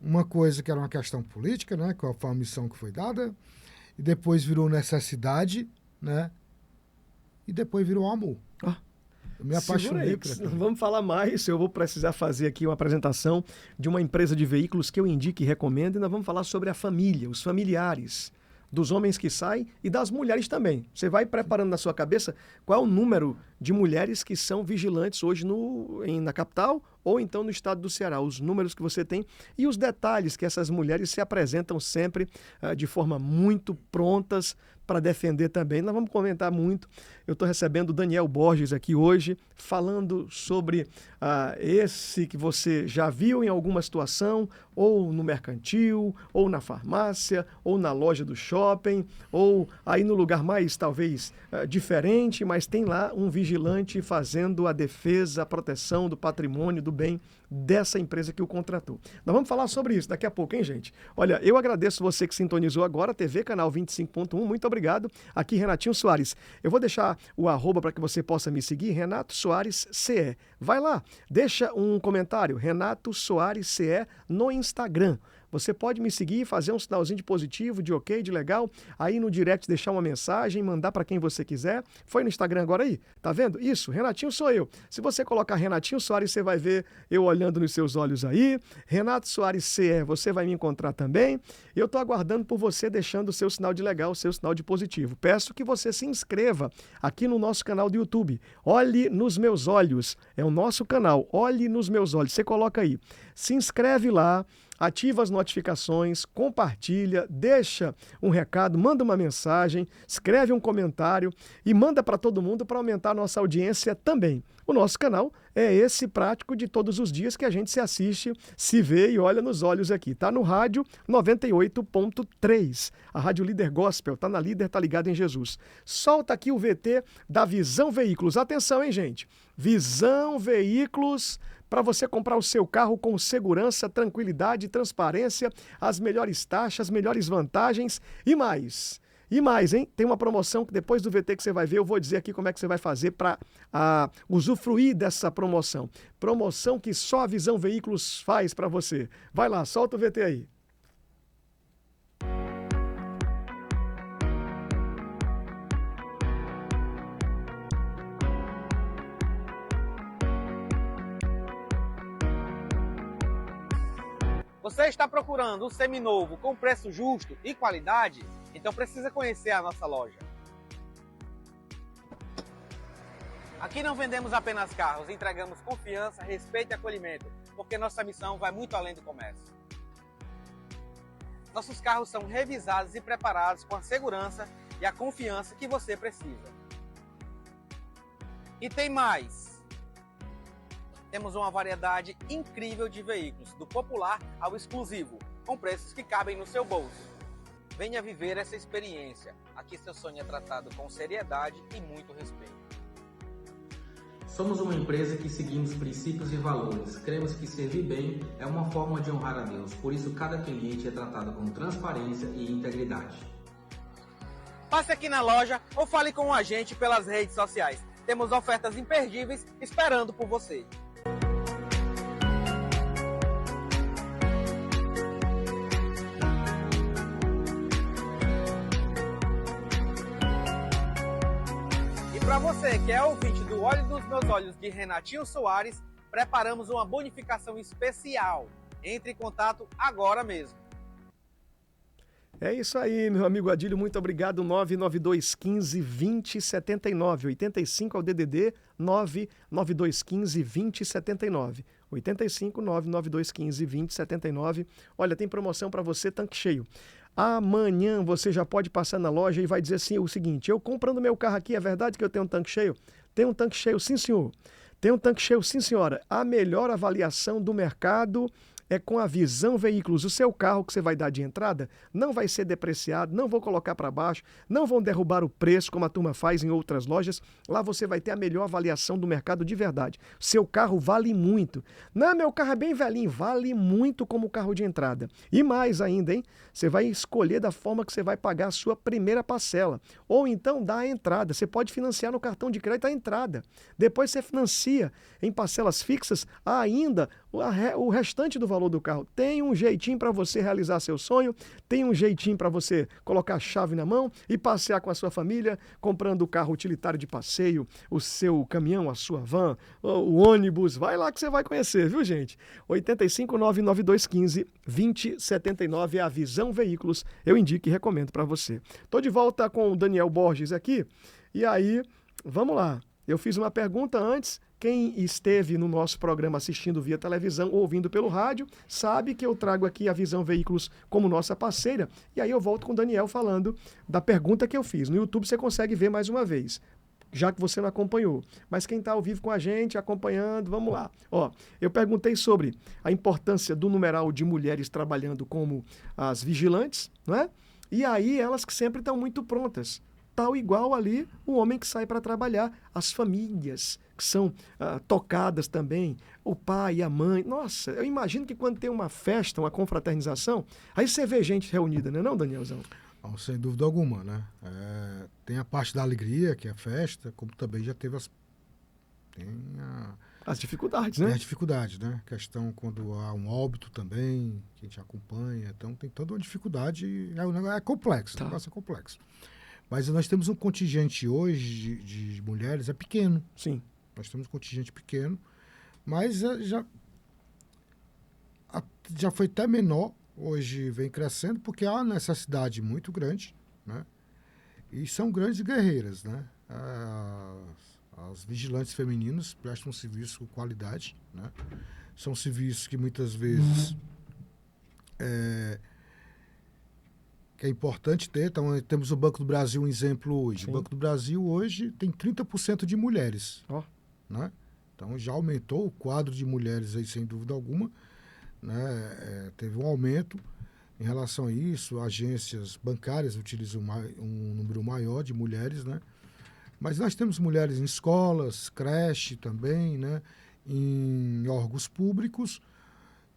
Uma coisa que era uma questão política, né, qual foi a missão que foi dada, e depois virou necessidade, né, e depois virou amor. Eu me apaixonei por aquilo. Vamos falar mais. Eu vou precisar fazer aqui uma apresentação de uma empresa de veículos que eu indico e recomendo, e nós vamos falar sobre a família, os familiares dos homens que saem e das mulheres também. Você vai preparando na sua cabeça qual é o número de mulheres que são vigilantes hoje na capital ou então no estado do Ceará, os números que você tem e os detalhes que essas mulheres se apresentam sempre de forma muito prontas para defender também. Nós vamos comentar muito. Eu estou recebendo o Daniel Borges aqui hoje, falando sobre esse que você já viu em alguma situação, ou no mercantil, ou na farmácia, ou na loja do shopping, ou aí no lugar mais, talvez, diferente, mas tem lá um vigilante fazendo a defesa, a proteção do patrimônio, do bem dessa empresa que o contratou. Nós vamos falar sobre isso daqui a pouco, hein, gente? Olha, eu agradeço você que sintonizou agora, TV Canal 25.1, muito obrigado. Aqui, Renatinho Soares. Eu vou deixar o arroba para que você possa me seguir, Renato Soares CE. Vai lá, deixa um comentário, Renato Soares CE, no Instagram. Você pode me seguir, fazer um sinalzinho de positivo, de ok, de legal, aí no direct deixar uma mensagem, mandar para quem você quiser. Foi no Instagram agora aí? Tá vendo? Isso, Renatinho sou eu. Se você colocar Renatinho Soares, você vai ver eu olhando nos seus olhos aí. Renato Soares CE, você vai me encontrar também. Eu tô aguardando por você deixando o seu sinal de legal, o seu sinal de positivo. Peço que você se inscreva aqui no nosso canal do YouTube. Olhe nos meus olhos, é o nosso canal. Olhe nos meus olhos, você coloca aí. Se inscreve lá. Ativa as notificações, compartilha, deixa um recado, manda uma mensagem, escreve um comentário e manda para todo mundo para aumentar a nossa audiência também. O nosso canal é esse prático de todos os dias que a gente se assiste, se vê e olha nos olhos aqui. Tá no rádio 98.3. A Rádio Líder Gospel, tá na Líder, tá ligado em Jesus. Solta aqui o VT da Visão Veículos. Atenção, hein, gente? Visão Veículos, para você comprar o seu carro com segurança, tranquilidade, transparência, as melhores taxas, as melhores vantagens e mais. E mais, hein? Tem uma promoção que depois do VT que você vai ver, eu vou dizer aqui como é que você vai fazer para usufruir dessa promoção. Promoção que só a Visão Veículos faz para você. Vai lá, solta o VT aí. Você está procurando um seminovo com preço justo e qualidade? Então precisa conhecer a nossa loja. Aqui não vendemos apenas carros, entregamos confiança, respeito e acolhimento, porque nossa missão vai muito além do comércio. Nossos carros são revisados e preparados com a segurança e a confiança que você precisa. E tem mais! Temos uma variedade incrível de veículos, do popular ao exclusivo, com preços que cabem no seu bolso. Venha viver essa experiência. Aqui seu sonho é tratado com seriedade e muito respeito. Somos uma empresa que seguimos princípios e valores. Cremos que servir bem é uma forma de honrar a Deus. Por isso, cada cliente é tratado com transparência e integridade. Passe aqui na loja ou fale com a gente pelas redes sociais. Temos ofertas imperdíveis esperando por você. Para você que é ouvinte do Olho dos Meus Olhos de Renatinho Soares, preparamos uma bonificação especial. Entre em contato agora mesmo. É isso aí, meu amigo Adílio, muito obrigado. 99215-2079, 85 ao DDD 99215-2079, 85 99215-2079. Olha, tem promoção para você, tanque cheio. Amanhã você já pode passar na loja e vai dizer assim, o seguinte: eu comprando meu carro aqui, é verdade que eu tenho um tanque cheio? Tem um tanque cheio, sim senhor. Tem um tanque cheio, sim senhora. A melhor avaliação do mercado é com a Visão Veículos. O seu carro que você vai dar de entrada não vai ser depreciado, não vão colocar para baixo, não vão derrubar o preço como a turma faz em outras lojas. Lá você vai ter a melhor avaliação do mercado de verdade. Seu carro vale muito. Não, meu carro é bem velhinho, vale muito como carro de entrada. E mais ainda, hein? Você vai escolher da forma que você vai pagar a sua primeira parcela. Ou então dá a entrada. Você pode financiar no cartão de crédito a entrada. Depois você financia em parcelas fixas ainda o restante do valor do carro. Tem um jeitinho para você realizar seu sonho, tem um jeitinho para você colocar a chave na mão e passear com a sua família, comprando o carro utilitário de passeio, o seu caminhão, a sua van, o ônibus. Vai lá que você vai conhecer, viu, gente? 8599215-2079 é a Visão Veículos. Eu indico e recomendo para você. Tô de volta com o Daniel Borges aqui. E aí, vamos lá. Eu fiz uma pergunta antes. Quem esteve no nosso programa assistindo via televisão ou ouvindo pelo rádio, sabe que eu trago aqui a Visão Veículos como nossa parceira. E aí eu volto com o Daniel falando da pergunta que eu fiz. No YouTube você consegue ver mais uma vez, já que você não acompanhou. Mas quem está ao vivo com a gente, acompanhando, vamos lá. Ó, eu perguntei sobre a importância do numeral de mulheres trabalhando como as vigilantes, não é? E aí elas que sempre estão muito prontas. Tal igual ali o homem que sai para trabalhar, as famílias que são tocadas também, o pai e a mãe. Nossa, eu imagino que quando tem uma festa, uma confraternização, aí você vê gente reunida, não é não, Danielzão? Não, sem dúvida alguma, né? Tem a parte da alegria, que é a festa, como também já teve as dificuldades, né? Tem as dificuldades, né? Questão quando há um óbito também, que a gente acompanha. Então tem toda uma dificuldade, é complexo, Tá. O negócio é complexo. Mas nós temos um contingente hoje de mulheres, é pequeno. Sim. Nós temos um contingente pequeno, mas já foi até menor, hoje vem crescendo, porque há necessidade muito grande, né? E são grandes guerreiras, né? As vigilantes femininas prestam um serviço com qualidade, né? São serviços que muitas vezes que é importante ter. Então, temos o Banco do Brasil, um exemplo hoje. Sim. O Banco do Brasil hoje tem 30% de mulheres. Ó. Né? Então, já aumentou o quadro de mulheres aí, sem dúvida alguma. Né? Teve um aumento em relação a isso. Agências bancárias utilizam um número maior de mulheres, né? Mas nós temos mulheres em escolas, creche também, né? Em órgãos públicos.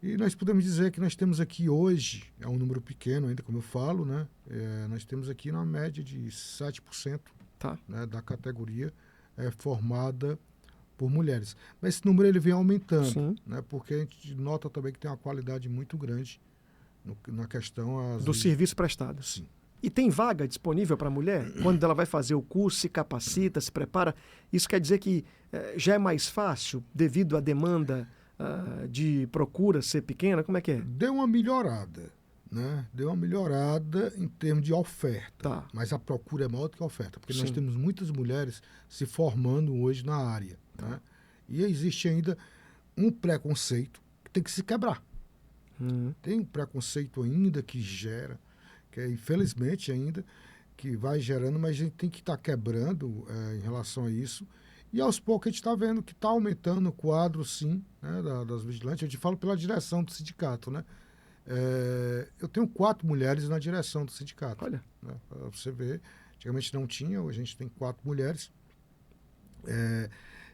E nós podemos dizer que nós temos aqui hoje, é um número pequeno ainda, como eu falo, né? Nós temos aqui uma média de 7%, Tá. né, da categoria formada por mulheres. Mas esse número ele vem aumentando, Sim. né? Porque a gente nota também que tem uma qualidade muito grande na questão... Do serviço prestado. Sim. E tem vaga disponível para a mulher? Quando ela vai fazer o curso, se capacita, se prepara, isso quer dizer que já é mais fácil devido à demanda de procura ser pequena? Como é que é? Deu uma melhorada, né? Deu uma melhorada em termos de oferta, Tá. mas a procura é maior do que a oferta, porque nós Sim. temos muitas mulheres se formando hoje na área, né? E existe ainda um preconceito que tem que se quebrar. Tem um preconceito ainda que gera, que é, infelizmente ainda, que vai gerando, mas a gente tem que estar quebrando em relação a isso. E aos poucos a gente está vendo que está aumentando o quadro, sim, né, das vigilantes. Eu te falo pela direção do sindicato, né? Eu tenho 4 mulheres na direção do sindicato. Olha. Né, para você ver, antigamente não tinha, hoje a gente tem 4 mulheres.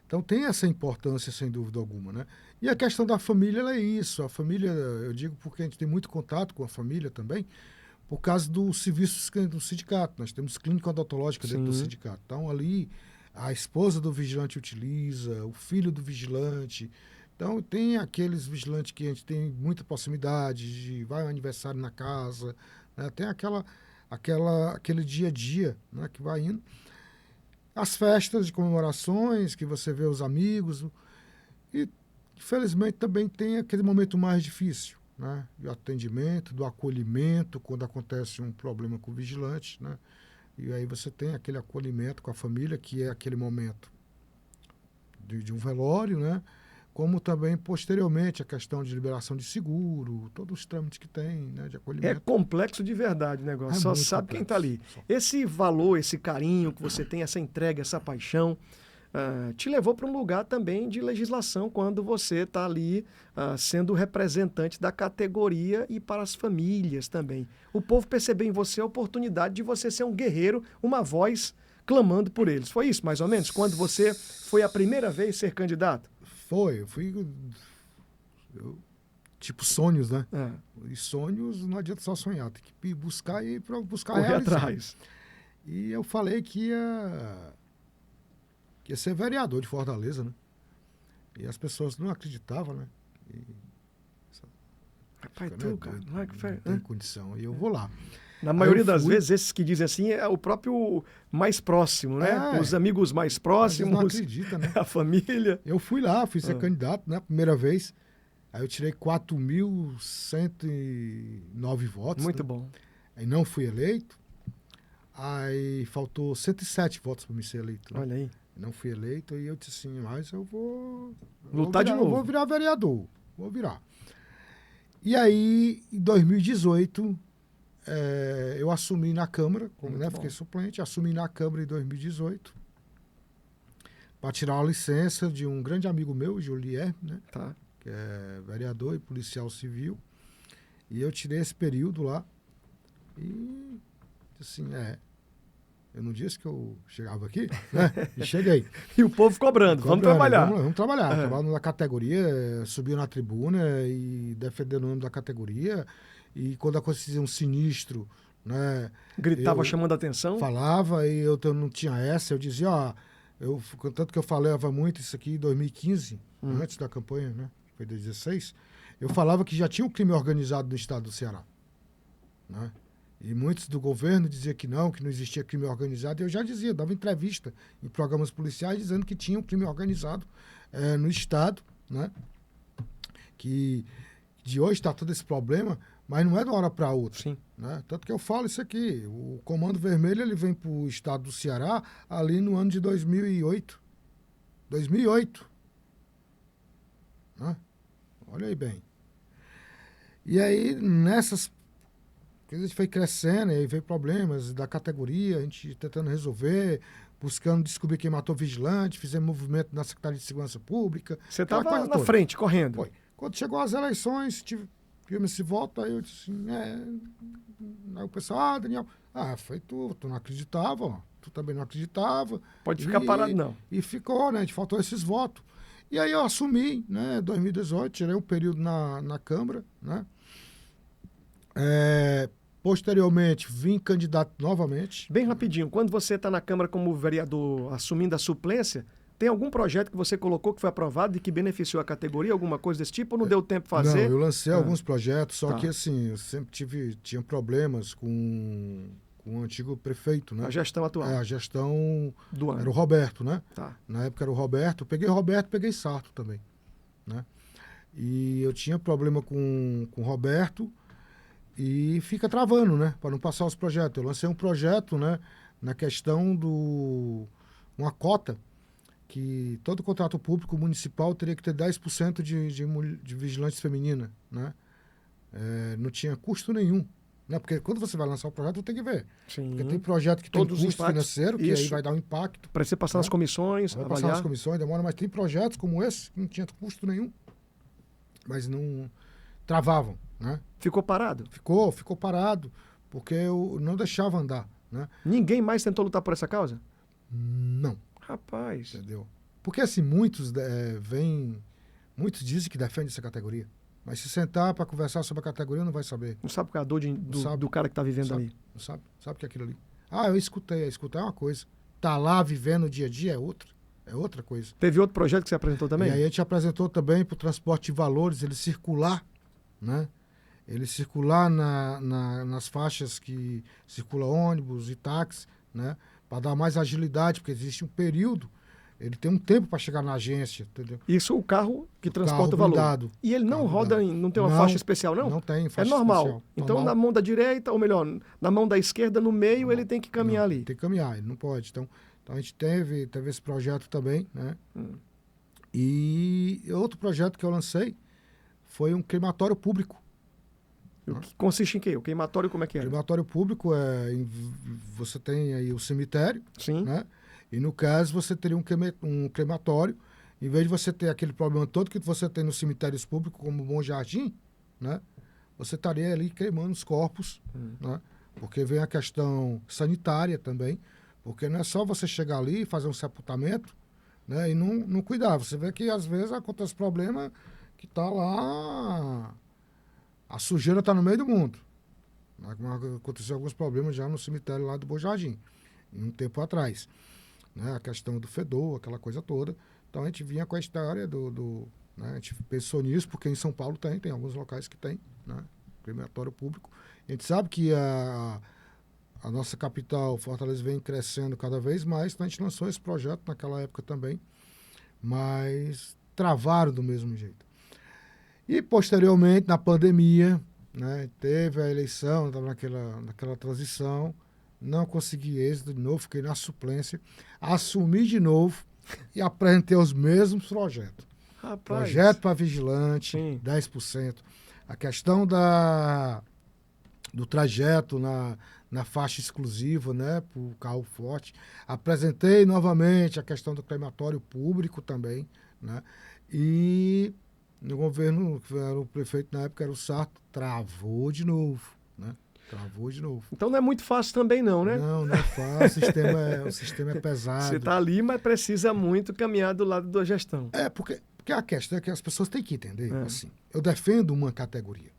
Então tem essa importância, sem dúvida alguma, né? E a questão da família, ela é isso. A família, eu digo porque a gente tem muito contato com a família também, por causa dos serviços do sindicato. Nós temos clínica odontológica dentro do sindicato. Então ali a esposa do vigilante utiliza, o filho do vigilante. Então tem aqueles vigilantes que a gente tem muita proximidade, de vai ao aniversário na casa, né? Tem aquele dia a dia, né, que vai indo. As festas de comemorações, que você vê os amigos. E, infelizmente, também tem aquele momento mais difícil, né? Do atendimento, do acolhimento, quando acontece um problema com o vigilante, né? E aí você tem aquele acolhimento com a família, que é aquele momento de um velório, né? Como também, posteriormente, a questão de liberação de seguro, todos os trâmites que tem, né, de acolhimento. É complexo de verdade o negócio, só muito sabe quem está ali. complexo. Esse valor, esse carinho que você tem, essa entrega, essa paixão, te levou para um lugar também de legislação quando você está ali sendo representante da categoria e para as famílias também. O povo percebeu em você a oportunidade de você ser um guerreiro, uma voz clamando por eles. Foi isso, mais ou menos, quando você foi a primeira vez ser candidato? Eu fui... tipo sonhos, né? É. E sonhos não adianta só sonhar, tem que buscar e buscar Correr realizar. atrás. E eu falei que ia ser vereador de Fortaleza, né? E as pessoas não acreditavam, né? Rapaz, Né, tu, cara, doido, não é que não foi, tem né? condição. E eu vou lá. Na maioria eu das fui. vezes, esses que dizem assim é o próprio mais próximo, né? É. Os amigos mais Às vezes próximos, não acredita, né? a família. Eu fui lá, fui ser candidato, né? Primeira vez. Aí eu tirei 4.109 votos. Muito né? bom. Aí não fui eleito. Aí faltou 107 votos para me ser eleito. Né? Olha aí. Não fui eleito. E eu disse assim, mas eu vou... Lutar de Eu novo. vou virar vereador. Vou virar. E aí, em 2018, eu assumi na Câmara, Muito né? bom. Fiquei suplente, assumi na Câmara em 2018 para tirar a licença de um grande amigo meu, Julier, né? Tá. Que é vereador e policial civil. E eu tirei esse período lá e, assim, eu não disse que eu chegava aqui, né? E cheguei. E o povo cobrando, vamos trabalhar. Vamos trabalhar. Trabalhando na categoria, subiu na tribuna e defendendo o nome da categoria. E quando acontecia um sinistro, né? Gritava eu chamando a atenção. falava e eu não tinha essa. Eu dizia, tanto que eu falava muito isso aqui em 2015, antes da campanha, né? Foi 2016. Eu falava que já tinha um crime organizado no estado do Ceará, né? E muitos do governo diziam que não existia crime organizado. E eu já dizia, dava entrevista em programas policiais dizendo que tinha um crime organizado no estado, né? Que de hoje está todo esse problema, mas não é de uma hora para outra. Sim. Né? Tanto que eu falo isso aqui, o Comando Vermelho ele vem para o estado do Ceará ali no ano de 2008. 2008. Né? Olha aí bem. E aí, nessas... A gente foi crescendo, aí veio problemas da categoria, a gente tentando resolver, buscando descobrir quem matou o vigilante, fizemos movimento na Secretaria de Segurança Pública. Você aquela estava coisa na toda. frente, correndo. Foi. Quando chegou as eleições, tivemos esse voto, aí eu disse assim, aí o pessoal, Daniel, foi tu não acreditava, ó, tu também não acreditava. Pode ficar parado, não. E ficou, né, a gente faltou esses votos. E aí eu assumi, né, 2018, tirei um período na Câmara, né. Posteriormente, vim candidato novamente. Bem rapidinho, quando você está na Câmara como vereador assumindo a suplência, tem algum projeto que você colocou que foi aprovado e que beneficiou a categoria, alguma coisa desse tipo, ou não deu tempo de fazer? Não, eu lancei alguns projetos, só Tá. que assim, eu sempre tinha problemas com o antigo prefeito, né? A gestão atual A gestão do ano. era o Roberto, né? Tá. Na época era o Roberto. Peguei Roberto, peguei Sarto também, né? E eu tinha problema com o Roberto e fica travando, né? Para não passar os projetos. Eu lancei um projeto, né? Na questão uma cota que todo contrato público municipal teria que ter 10% de vigilante feminina, né? Não tinha custo nenhum, né? Porque quando você vai lançar o projeto, tem que ver. Sim. Porque tem projeto que tem Todos os custo impactos. financeiro, que aí Isso. vai dar um impacto. Para você passar Né? nas comissões, Vai avaliar. passar nas comissões, demora, mas tem projetos como esse que não tinha custo nenhum, mas não travavam, né? Ficou parado. Ficou parado, porque eu não deixava andar, né? Ninguém mais tentou lutar por essa causa? Não, Rapaz. entendeu? Porque assim, muitos dizem que defendem essa categoria, mas se sentar para conversar sobre a categoria, não vai saber, Não sabe qual é a dor sabe. do cara que está vivendo Sabe. ali. não sabe o que é aquilo ali. Ah, eu escutei é uma coisa, tá lá vivendo o dia a dia é outra coisa. Teve outro projeto que você apresentou também? E aí a gente apresentou também para o transporte de valores, ele circular, né? Ele circular nas faixas que circula ônibus e táxi, né? Para dar mais agilidade, porque existe um período, ele tem um tempo para chegar na agência, entendeu? Isso, o carro que transporta Carro o valor. blindado. E ele não Carro roda, blindado. não tem uma Não, faixa especial, não? Não tem É faixa normal. especial. Então, Normal. na mão da direita, ou melhor, na mão da esquerda, no meio, ele tem que caminhar Não, ali. Tem que caminhar, ele não pode. Então a gente teve esse projeto também, né? E outro projeto que eu lancei foi um crematório público. O que consiste em quê? O queimatório, como é que é? Crematório público você tem aí o cemitério, Sim. né? E no caso você teria um crematório, em vez de você ter aquele problema todo que você tem nos cemitérios públicos, como o Bom Jardim, né? Você estaria ali queimando os corpos, né? Porque vem a questão sanitária também, porque não é só você chegar ali e fazer um sepultamento, né? E não cuidar. Você vê que às vezes acontece problema que tá lá, a sujeira tá no meio do mundo. Aconteceu alguns problemas já no cemitério lá do Bom Jardim, um tempo atrás, né? A questão do fedor, aquela coisa toda. Então a gente vinha com a história né? A gente pensou nisso, porque em São Paulo tem alguns locais que tem, né? Crematório público. A gente sabe que a nossa capital, Fortaleza, vem crescendo cada vez mais, então a gente lançou esse projeto naquela época também, mas travaram do mesmo jeito. E posteriormente, na pandemia, né, teve a eleição, estava naquela transição, não consegui êxito de novo, fiquei na suplência, assumi de novo e apresentei os mesmos projetos. Rapaz. Projeto para vigilante, Sim. 10%. A questão do trajeto na faixa exclusiva, né, para o carro forte. Apresentei novamente a questão do crematório público também, né, e no governo, que era o prefeito na época, era o Sarto, travou de novo, né, travou de novo. Então não é muito fácil também não, né? Não é fácil, o sistema é pesado. Você está ali, mas precisa muito caminhar do lado da gestão. Porque a questão é que as pessoas têm que entender, É. assim, eu defendo uma categoria.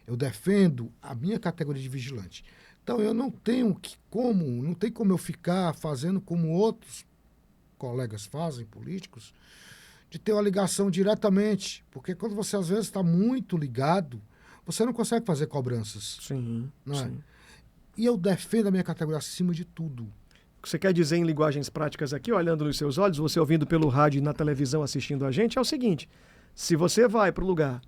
Eu defendo a minha categoria de vigilante. Então, eu não tenho como eu ficar fazendo como outros colegas fazem, políticos, de ter uma ligação diretamente. Porque quando você, às vezes, está muito ligado, você não consegue fazer cobranças. Sim, Não é? sim. E eu defendo a minha categoria acima de tudo. O que você quer dizer em linguagens práticas aqui, olhando nos seus olhos, você ouvindo pelo rádio e na televisão assistindo a gente, é o seguinte: se você vai para o lugar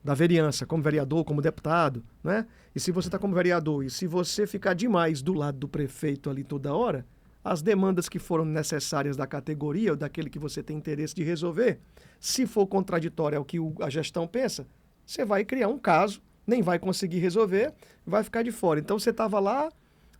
da vereança, como vereador, como deputado, né? E se você está como vereador, e se você ficar demais do lado do prefeito ali toda hora, as demandas que foram necessárias da categoria ou daquele que você tem interesse de resolver, se for contraditório ao que a gestão pensa, você vai criar um caso, nem vai conseguir resolver, vai ficar de fora. Então você estava lá,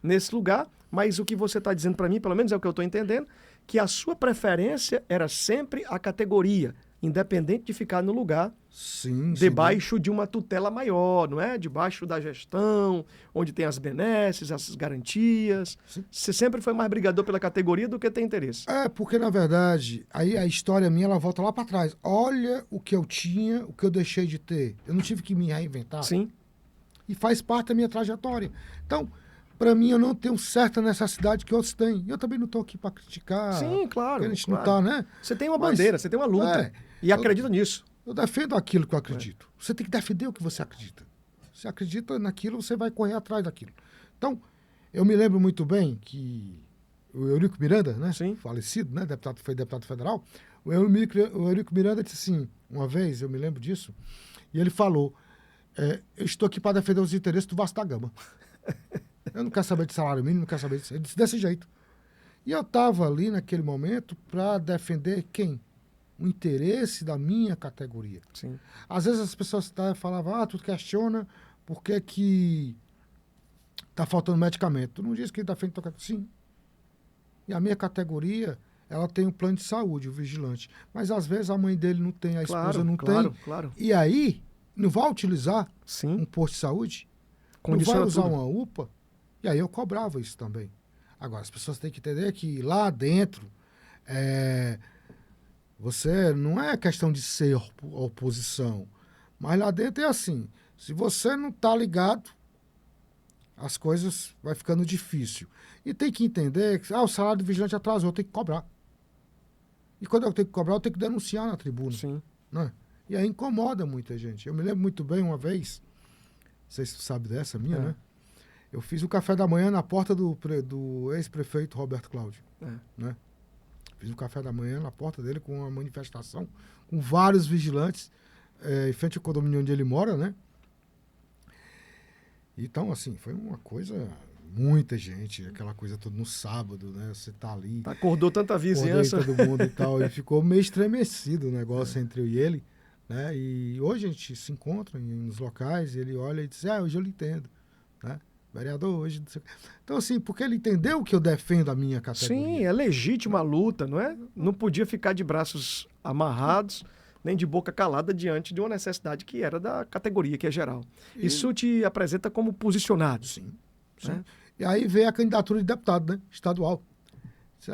nesse lugar, mas o que você está dizendo para mim, pelo menos é o que eu estou entendendo, que a sua preferência era sempre a categoria, independente de ficar no lugar Sim, debaixo de uma tutela maior, não é? Debaixo da gestão, onde tem as benesses, as garantias. Sim. Você sempre foi mais brigador pela categoria do que tem interesse. Porque, na verdade, aí a história minha, ela volta lá para trás. Olha o que eu tinha, o que eu deixei de ter. Eu não tive que me reinventar. Sim. E faz parte da minha trajetória. Então, para mim, eu não tenho certa necessidade que outros têm. Eu também não estou aqui para criticar. Sim, claro. Porque a gente claro. não está, né? Você tem uma Mas, bandeira, você tem uma luta. E acredita nisso. Eu defendo aquilo que eu acredito. Você tem que defender o que você acredita. Você acredita naquilo, você vai correr atrás daquilo. Então, eu me lembro muito bem que o Eurico Miranda, né? Sim. Falecido, né? Foi deputado federal. O Eurico Miranda disse assim, uma vez, eu me lembro disso, e ele falou, eu estou aqui para defender os interesses do Vasco da Gama. Eu não quero saber de salário mínimo, não quero saber disso. Ele disse desse jeito. E eu estava ali naquele momento para defender quem? O interesse da minha categoria. Sim. Às vezes as pessoas falavam, tu questiona por que está faltando medicamento. Tu não diz que está feito... Sim. E a minha categoria, ela tem um plano de saúde, o vigilante. Mas às vezes a mãe dele não tem, a esposa não tem. Claro. E aí, não vai utilizar Sim. um posto de saúde? Condiciona não vai usar tudo. uma UPA? E aí eu cobrava isso também. Agora, as pessoas têm que entender que lá dentro, você não é questão de ser oposição, mas lá dentro é assim, se você não está ligado, as coisas vai ficando difícil. E tem que entender que o salário do vigilante atrasou, eu tenho que cobrar. E quando eu tenho que cobrar, eu tenho que denunciar na tribuna. Sim. Né? E aí incomoda muita gente. Eu me lembro muito bem uma vez, não sei se tu sabe dessa minha, né? Eu fiz o café da manhã na porta do ex-prefeito Roberto Cláudio. Né? Fiz o café da manhã na porta dele com uma manifestação, com vários vigilantes, em frente ao condomínio onde ele mora, né? Então, assim, foi uma coisa... Muita gente, aquela coisa toda no sábado, né? Você tá ali... Acordou tanta vizinhança. Todo mundo e tal. E ficou meio estremecido o negócio entre eu e ele, né? E hoje a gente se encontra nos locais e ele olha e diz, hoje eu lhe entendo, né? Vereador, hoje... Então, assim, porque ele entendeu que eu defendo a minha categoria. Sim, é legítima a luta, não é? Não podia ficar de braços amarrados, nem de boca calada diante de uma necessidade que era da categoria, que é geral. Isso te apresenta como posicionado. Sim. Né? E aí veio a candidatura de deputado, né? Estadual. Disse,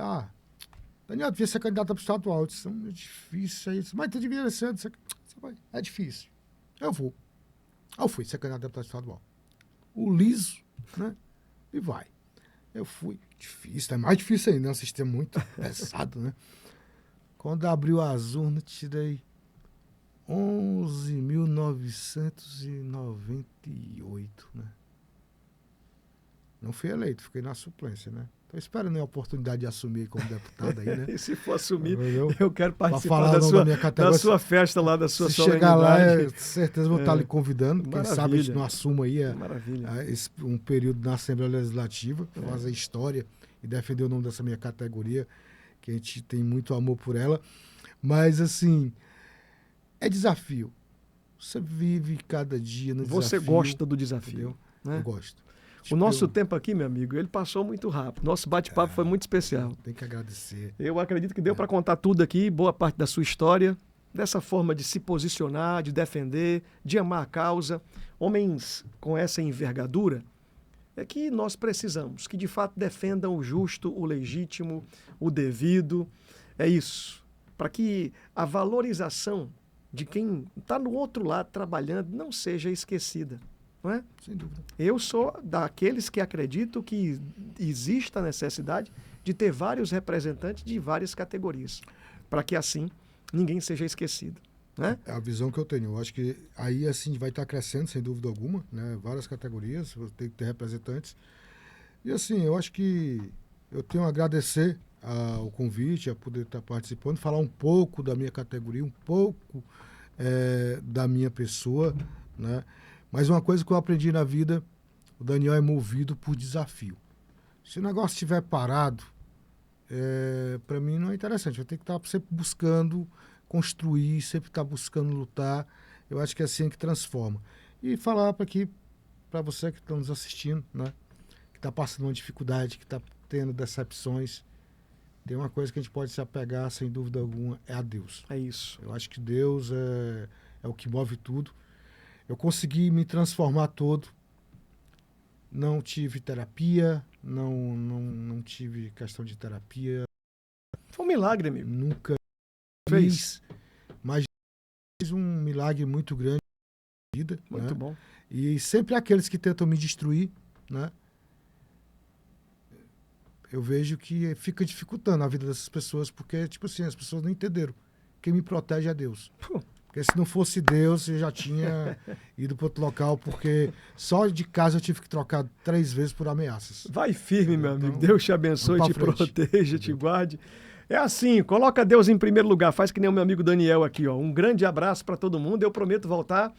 Daniel, devia ser candidato para estadual. Eu disse, é difícil isso. Mas tu devia ser. É difícil. Eu vou. Eu fui ser candidato a deputado estadual. O liso, né? E vai. Eu fui. Difícil, é mais difícil ainda, é um sistema muito pesado, né? Quando abriu as urnas, tirei 11.998, né? Não fui eleito, fiquei na suplência, né? Tô esperando a oportunidade de assumir como deputado aí, né? E se for assumir, eu eu quero participar falar da sua festa lá, da sua se solenidade. chegar lá, certeza vou estar lhe convidando. Quem Maravilha. sabe a gente não assuma aí um período na Assembleia Legislativa, fazer história e defender o nome dessa minha categoria, que a gente tem muito amor por ela. Mas, assim, é desafio. Você vive cada dia no desafio. Você gosta do desafio. Né? Eu gosto. O nosso tempo aqui, meu amigo, ele passou muito rápido. Nosso bate-papo foi muito especial. Tem que agradecer. Eu acredito que deu para contar tudo aqui, boa parte da sua história, dessa forma de se posicionar, de defender, de amar a causa. Homens com essa envergadura é que nós precisamos, que de fato defendam o justo, o legítimo, o devido. É isso. Para que a valorização de quem está no outro lado trabalhando não seja esquecida. Não é? Sem dúvida. Eu sou daqueles que acredito que exista a necessidade de ter vários representantes de várias categorias, para que assim ninguém seja esquecido. Né? É a visão que eu tenho. Eu acho que aí assim vai estar crescendo, sem dúvida alguma, né? Várias categorias, tem que ter representantes. E assim, eu acho que eu tenho a agradecer ao convite, a poder estar participando, falar um pouco da minha categoria, um pouco da minha pessoa, né? Mas uma coisa que eu aprendi na vida, o Daniel é movido por desafio. Se o negócio estiver parado, para mim não é interessante. Eu tenho que estar sempre buscando construir, sempre estar buscando lutar. Eu acho que é assim que transforma. E falar para você que está nos assistindo, né? Que está passando uma dificuldade, que está tendo decepções, tem uma coisa que a gente pode se apegar, sem dúvida alguma, é a Deus. É isso. Eu acho que Deus é o que move tudo. Eu consegui me transformar todo. Não tive terapia, não tive questão de terapia. Foi um milagre, amigo. Nunca Fez. Mas fez um milagre muito grande na vida. Muito né? bom. E sempre aqueles que tentam me destruir, né? Eu vejo que fica dificultando a vida dessas pessoas, porque, tipo assim, as pessoas não entenderam. Quem me protege é Deus. Porque se não fosse Deus, eu já tinha ido para outro local, porque só de casa eu tive que trocar 3 vezes por ameaças. Vai firme, meu amigo. Então, Deus te abençoe, te vamos pra frente. proteja, te guarde. É assim, coloca Deus em primeiro lugar. Faz que nem o meu amigo Daniel aqui, ó. Um grande abraço para todo mundo. Eu prometo voltar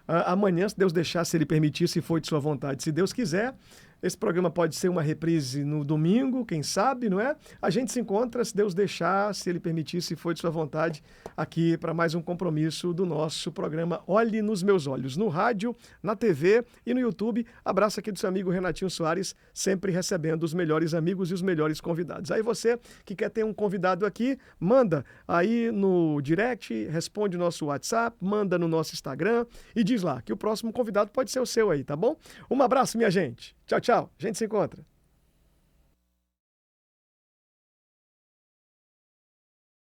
amanhã, se Deus deixar, se Ele permitir, se for de sua vontade. Se Deus quiser, esse programa pode ser uma reprise no domingo, quem sabe, não é? A gente se encontra, se Deus deixar, se Ele permitir, se for de sua vontade, aqui para mais um compromisso do nosso programa Olhe nos Meus Olhos, no rádio, na TV e no YouTube. Abraço aqui do seu amigo Renatinho Soares, sempre recebendo os melhores amigos e os melhores convidados. Aí você que quer ter um convidado aqui, manda aí no direct, responde o nosso WhatsApp, manda no nosso Instagram e diz lá que o próximo convidado pode ser o seu aí, tá bom? Um abraço, minha gente. Tchau, tchau. A gente se encontra.